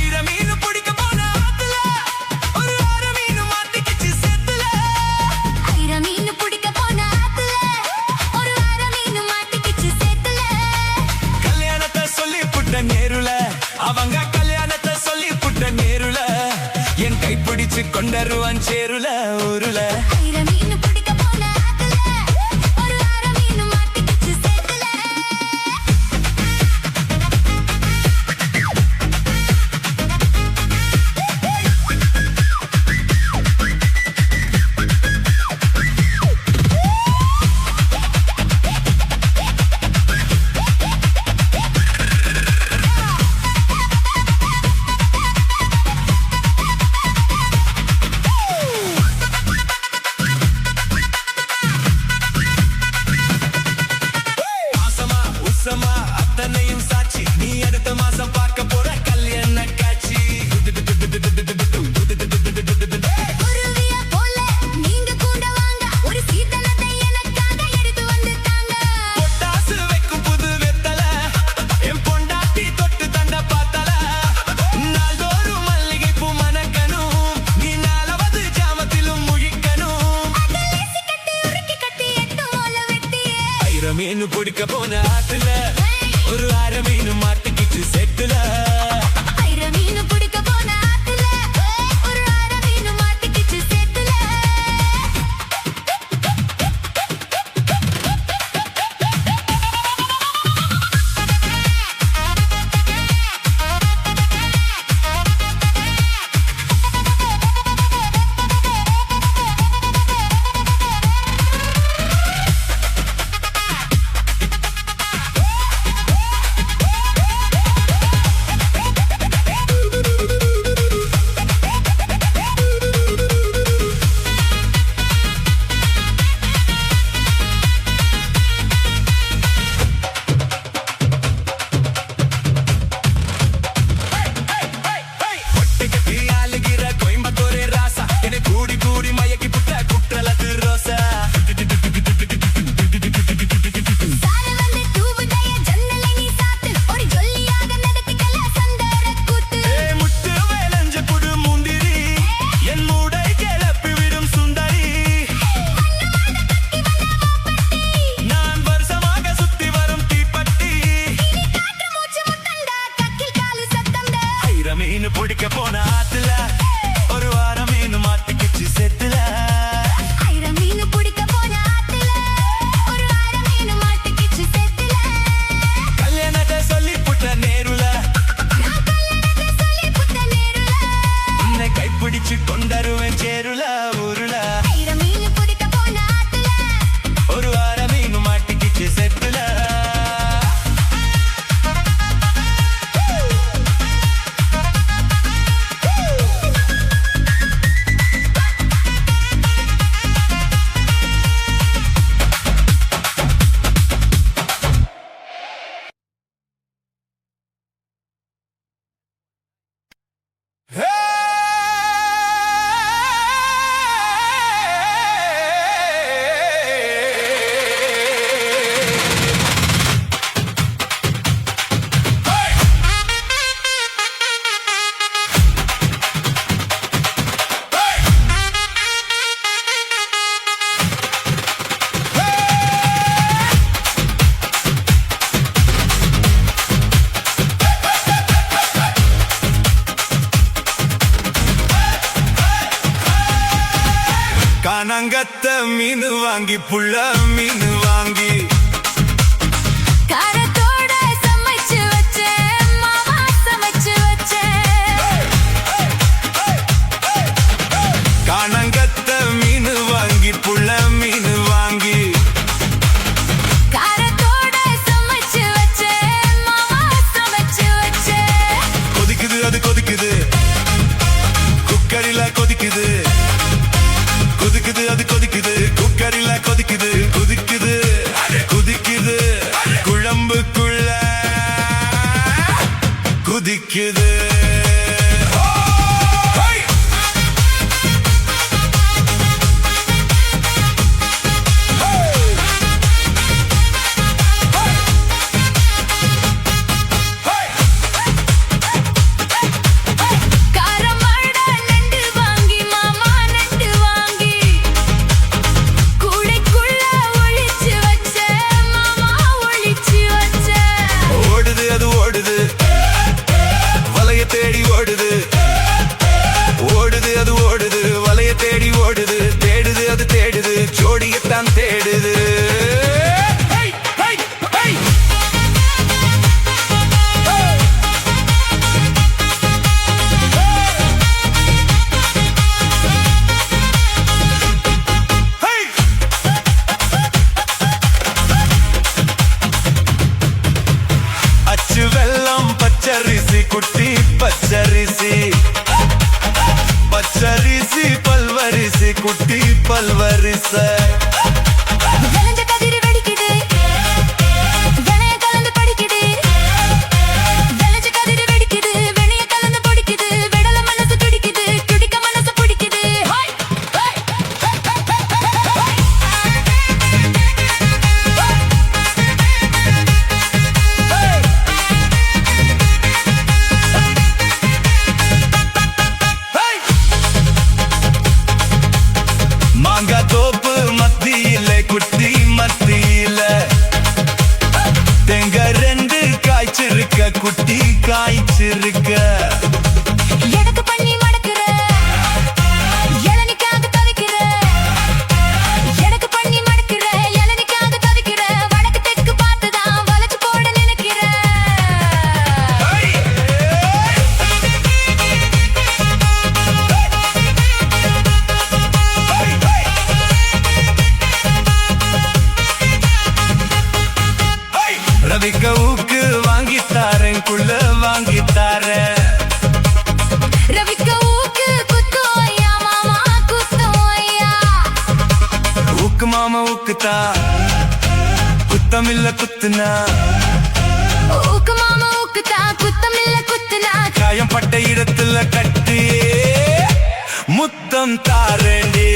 ஐர மீன் பிடிக்க போன ஆத்துல ஒரு அரை மீன் மாட்டுக்கிச்சு செத்துல ஐர மீன் பிடிக்க போன ஆத்துல ஒரு அரை மீன் மாட்டுக்கிச்சு செத்துல கல்யாணத்தை சொல்லி புட்ட நேருல அவங்க கல்யாணத்தை சொல்லி புட்ட நேருல என் கைப்பிடிச்சு கொண்டருவான் சேருல ஊருல ஐர மீன் பிடிக்க போன ஆத்துல ஒரு அரை மீன் மாட்டுக்கிச்சு செத்துல ஐர மீன் பிடிக்க போன ஆத்துல ஒரு அரை மீன் மாட்டிக்கிச்சு செட்டுல ஐர மீன் பிடிக்க போன ஆத்துல ஒரு அரை மீன் மாட்டிக்கிச்சு சேத்துல மீன் பிடிக்க போன ஆத்துல ஒரு வாரம் மீன் மாட்டிக்கிச்சு செத்துல ஐர மீன் பிடிக்க போன ஆத்துல ஒரு அரை மீன் மாட்டிக்கிச்சு சேத்துல கல்யாணத்தை சொல்லி புட்ட நேருல நான் கல்யாணத்தை சொல்லி புட்ட நேருல உன்னை கைப்பிடிச்சு கொண்டருவேன் சேருல ஊருல ஐர மீன் பிடிக்க போன ஆத்துல ஒரு வாரம் மீன் மாட்டிக்கிச்சு செத்துல கானங்கத்த மீன் வாங்கி புள்ள மீன் வாங்கி காரத்தோட சமைச்சு வச்சேன் மாமா சமைச்சு வச்சேன் கானங்கத்த மீன் வாங்கி புள்ள மீன் வாங்கி காரத்தோட சமைச்சு வச்சேன் மாமா சமைச்சு வச்சேன் கொதிக்குது அது கொதிக்குது குக்கரில கொதிக்குது கொதிக்குது அது கொதிக்குது குக்கரில கொதிக்குது குதிக்குது குதிக்குது குழம்புக்குள்ள குதிக்குது காரமாட நண்டு வாங்கி மாமா நண்டு வாங்கி கூடைக்குள்ள ஒளிச்சு வச்சேன் மாமா ஒளிச்சு வச்சேன் ஓடுது அது ஓடுது வலைய தேடி ஓடுது ஓடுது அது ஓடுது வலைய தேடி ஓடுது தேடுது அது தேடுது ஜோடியத்தான் தேடுது அச்சு வெல்லம் பச்சரிசி குட்டி பச்சரிசி பச்சரிசி பல்வரிசி குட்டி பல்வரிச விளைஞ்ச கதிர் வெடிக்குது வெணைய கலந்து படிக்குது விளைஞ்ச கதிர் வெடிக்குது வெணைய கலந்து படிக்குது விடல மனசு துடிக்குது துடிக்க மனசு பிடிக்குது ஹாய் ஹாய் மாங்காய் தோப்பு மத்திய குட்டி காய்ச்சிருக்க எடக்கு பண்ணி மடக்குற இளநிக்காக தவிக்கிற எடக்கு பண்ணி மடக்குற இளநிக்காக தவிக்கிற வடக்கு தெற்கு பார்த்துதான் வளைச்சு போட நினைக்கிற ரவிக்க ஊக்கு வாங்கித்தாரன் குள்ள வாங்கித்தாரன் ரவிக்க ஊக்கு குத்து ஐயா மாமா குத்து ஐயா ஊக்கு மாமா ஊக்குத்தா குத்தமில்ல குத்துனா ஊக்கு மாமா ஊக்குத்தா குத்தமில்ல குத்துனா காயம் பட்ட இடத்துல கட்டி முத்தம் தாரண்டி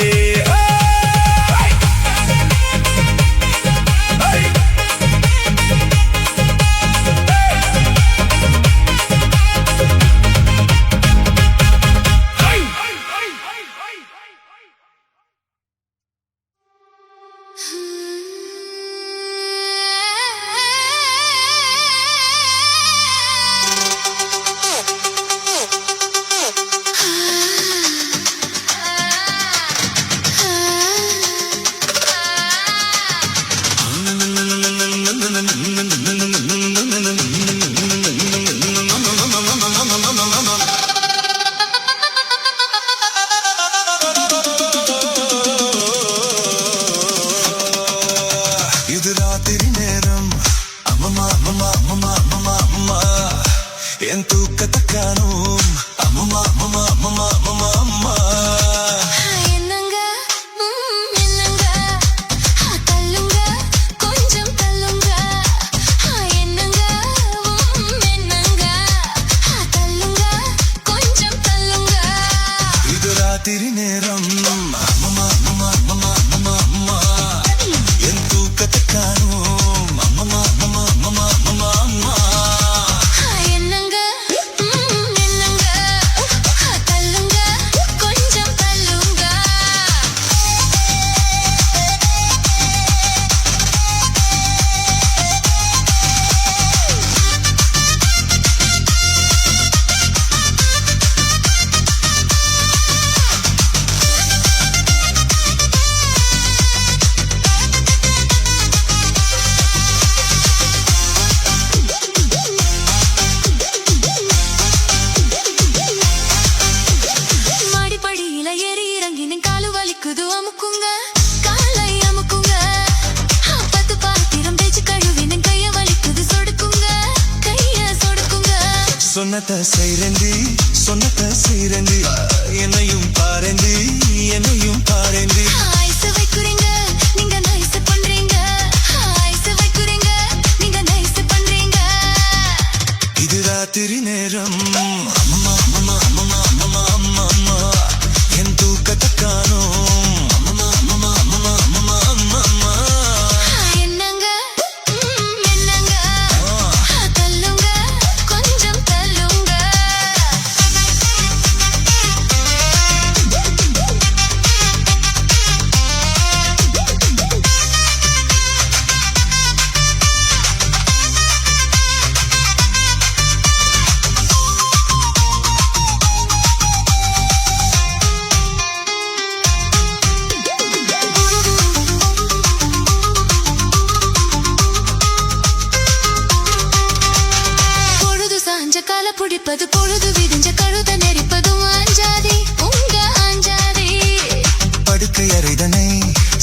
இது ராத்திரி நேரம் அம்மம்மா அம்மம்மா அம்மம்மா அம்மம்மா அம்மா என் தூக்கத்தை காணும் அம்மம்மா அம்மம்மா அம்மம்மா அம்மம்மா அம்மா என்னங்க என்னங்க தள்ளுங்க கொஞ்சம் தள்ளுங்க என்னங்க என்னங்க தள்ளுங்க கொஞ்சம் தள்ளுங்க இது ராத்திரி நேரம் அம்மம்மா அம்மம்மா அம்மம்மா அம்மம்மா அம்மா என் தூக்கத்தை காணும் அம்மம்மா அம்மம்மா அம்மம்மா அம்மம்மா அம்மா என்னங்க என்னங்க தள்ளுங்க கொஞ்சம் தள்ளுங்க மாடிப்படியில ஏறி இறங்கினேன் காலு வலிக்குது அமுக்குங்க காலை அமுக்குங்க பத்து பாத்திரம் தேய்ச்சி கழுவினேன் கைய வலிக்குது சொடுக்குங்க கைய சொடுக்குங்க சொன்னத செய்றேந்தி சொன்னத செய்றேந்தி என்னையும் பாரேந்தி என்னையும் பாரேந்தி ஐஸ் வைக்குறீங்க நீங்க நைஸ் பண்றீங்க ஐஸ் வைக்குறீங்க நீங்க நைஸ் பண்றீங்க இது ராத்திரி நேரம் அம்மம்மா அம்மம்மா அம்மம்மா அம்மம்மா அம்மா அம்மா என் தூக்கத்தை காணும் அம்மம்மா அம்மம்மா அம்மம்மா அம்மம்மா அம்மா அம்மா என்னங்க என்னங்க தள்ளுங்க கொஞ்சம் தள்ளுங்க பொழுது சாஞ்ச கால பிடிப்பது பொழுது விரிஞ்ச கழுத நெரிப்பதும் அஞ்சாதி உங்க அஞ்சாதி படுக்கை அறைதனை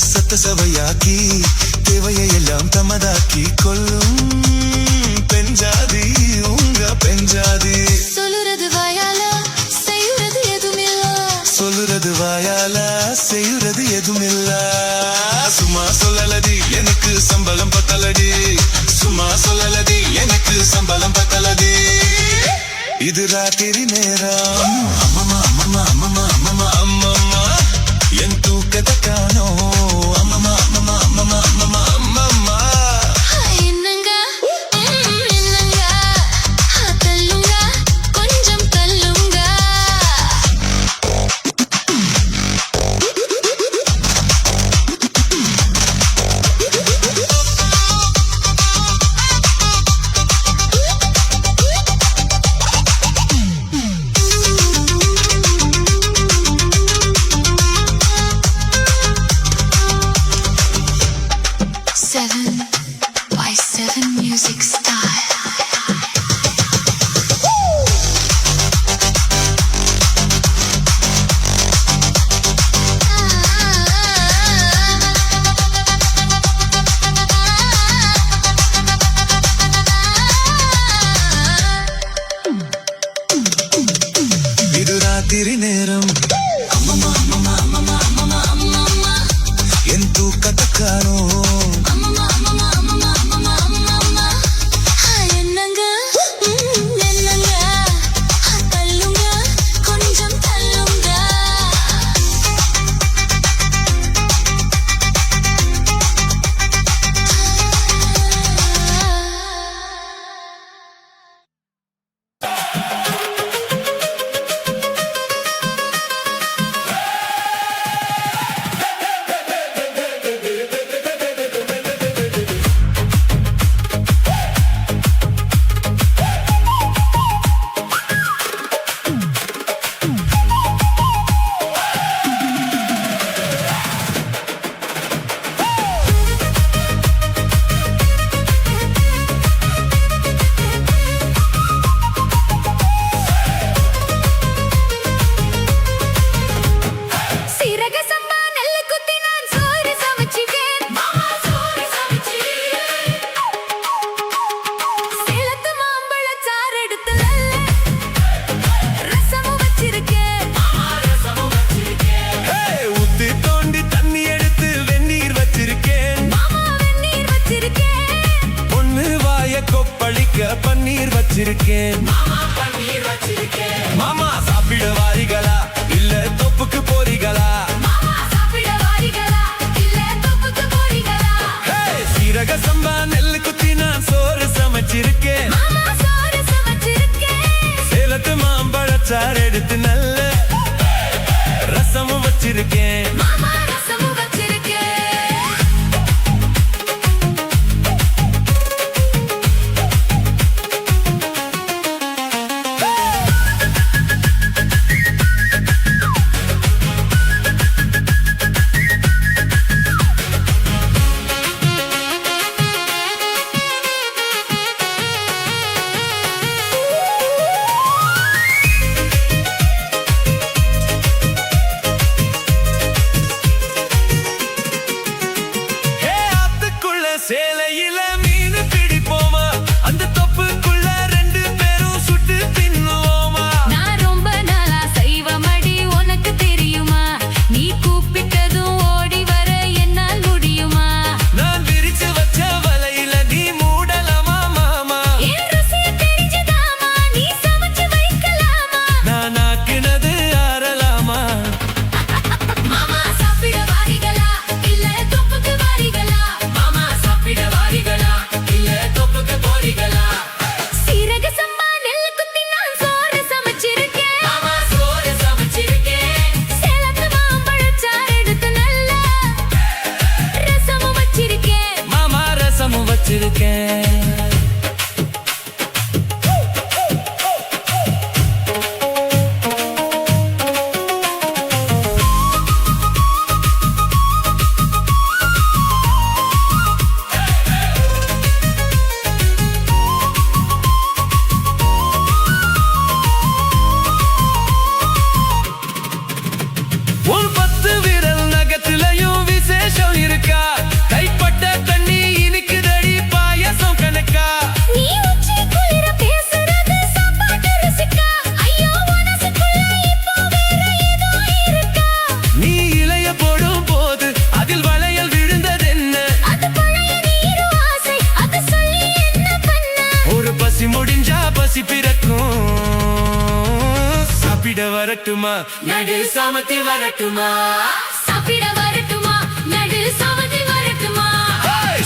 சத்த சவையாக்கி தேவையை எல்லாம் தமதாக்கி கொள்ளும் பெஞ்சாதி உங்க பெஞ்சாதி சொல்லுறது வாயால செய்யுறது எதுமில்ல சொல்லுறது வாயால செய்யுறது எதுமில்ல சும்மா சொல்லலடி எனக்கு சம்பளம் பத்தலடி சும்மா சொல்லலடி எனக்கு சம்பளம் பத்தலடி இது ராத்திரி நேரம் அம்மம்மா அம்மம்மா அம்மம்மா அம்மம்மா அம்மம்மா என் தூக்கத்தை காணோம் அம்மம்மா அம்மம்மா அம்மம்மா அம்மம்மா அம்மம்மா என்னங்க என்னங்க தள்ளுங்க கொஞ்சம் தள்ளுங்க Y7 Music Style. இது ராத்திரி நேரம் என் தூக்கத்தை காணோம் என்னங்க என்னங்க தள்ளுங்க கொஞ்சம் தள்ளுங்க சீரக சம்பா நெல்லு குத்தி நான் சோறு சமைச்சிட்டேன் மாமா சோறு சமைச்சிட்டேன் சேலத்து மாம்பழச்சாறு எடுத்து நல்ல ரசமும் வச்சிருக்கேன் மாமா ரசமும் வச்சிருக்கேன் ஊத்தி தோண்டி தண்ணி எடுத்து வெந்நீர் வச்சிருக்கேன் மாமா வெந்நீர் வச்சிருக்கேன் பொண்ணு வாய கொப்பளிக்க பன்னீர் வச்சிருக்கேன் மாமா பன்னீர் வச்சிருக்கேன் மாமா சாப்பிட வாரிகளா இல்ல தொப்புக்கு போறீங்களா மாமா சாப்பிட வாரிகளா இல்ல தொப்புக்கு போறீங்களா சீரக சம்பா நெல்லு குத்தி நான் சோறு சமைச்சிருக்கேன் மாமா சோறு சமைச்சிருக்கேன் சேலத்து மாம்பழச்சாறு எடுத்து நல்ல ரசமும் வச்சிருக்கேன் மாமா ரசமும் வச்சிருக்கேன் ஆத்துக்குள்ள சேலையில மீன் பிடிப்போமா அந்த தொப்புக்குள்ள ரெண்டு பேரும் சுட்டு தின்னுவோமா நான் ரொம்ப நாளா செய்வமடி உனக்கு தெரியுமா நீ கூப்பிட்டதும் ஓடி வர என்னால் முடியுமா நான் விரிச்சு வச்ச வலையில நீ மூடலாமா மாமா என் ருசியை தெரிஞ்சுதாமா நீ சமைச்சு வைக்கலாமா நான் ஆக்கினது ஆறலாமா மாமா சாப்பிட வாரிகளா இல்ல தொப்புக்கு வாரிகளா மாமா சாப்பிட வாரிகளா இல்ல தொப்புக்கு போறீங்களா சீரக சம்பா நெல்லு குத்தி நான் சோறு சமைச்சிருக்கேன் மாமா சோறு சமைச்சிருக்கேன் சேலத்து மாம்பழச்சாறு எடுத்து நல்ல ரசமும் வச்சிருக்கேன் மாமா ரசமும் வச்சிருக்கேன் உன் 10 விரல் நகத்திலையும் விசேஷம் இருக்கா கைப்பட்ட தண்ணி இனிக்குதடி பாயசம் கணக்கா நீ உச்சி குளிர பேசுறது சாப்பாட்டு ருசிக்கா ஐயோ மனசுக்குள்ள இப்போ வேற ஏதோ இருக்கா நீ இலைய போடும் போது அதில் வளையல் விழுந்ததென்ன அது பழைய நீரு ஆசை அது சொல்லி என்ன பண்ண ஒரு பசி முடிஞ்சா பசி பிறக்கும் சாப்பிட வரட்டுமா நடு சாமத்தி வரட்டுமா சாப்பிட வரட்டுமா நடு சமதி வரட்டுமா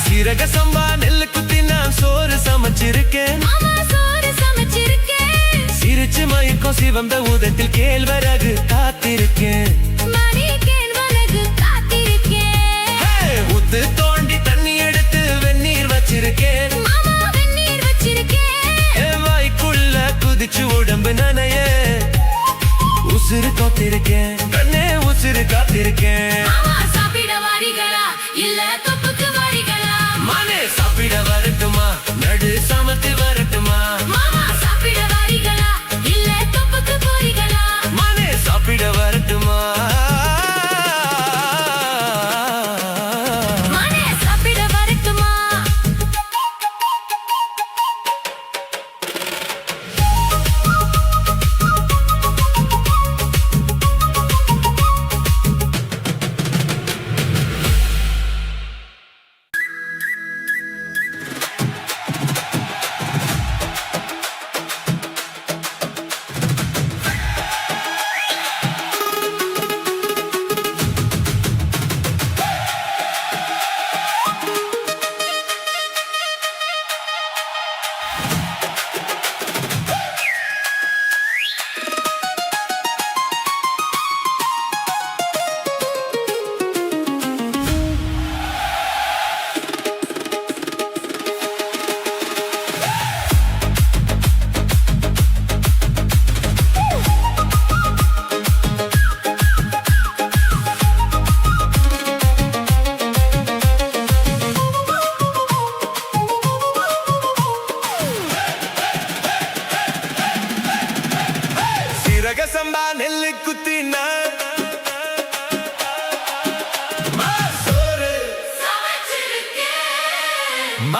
சீரக சம்பா நெல்லு குத்தி நான் சோறு சமைச்சிருக்கேன் மாமா சோறு சமைச்சிருக்கேன் சிரிச்சு மயக்கம் சிவந்த ஊதத்தில் கேழ்வரகு காத்திருக்கேன் மணி கேழ்வரகு காத்திருக்கேன் ஊத்து தோண்டி தண்ணி எடுத்து வெந்நீர் வச்சிருக்கேன் மாமா வெந்நீர் வச்சிருக்கேன் என் வாய்க்குள்ள குதிச்சு உடம்பு நனைய உசுறு காத்திருக்கேன் கண்ணே உசுறு காத்திருக்கேன் மாமா சாப்பிட வாரிகளா இல்ல தொப்புக்கு வாரிகளா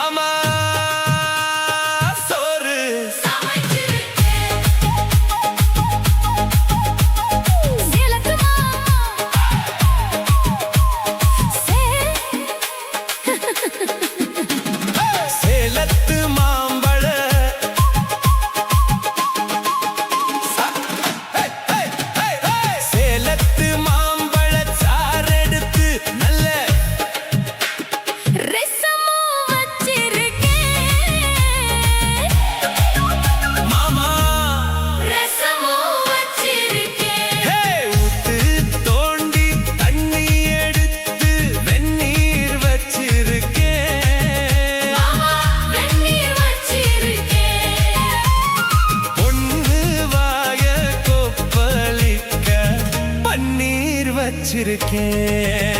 மாமா சோறு சேலத்து மாம்பழ சேலத்து மாம்பழ சாரெடுத்து நல்ல மாமா ஊத்து தோண்டி தண்ணி எடுத்து வெந்நீர் வச்சிருக்கேன் பொண்ணு வாய கொப்பளிக்க பன்னீர் வச்சிருக்கேன்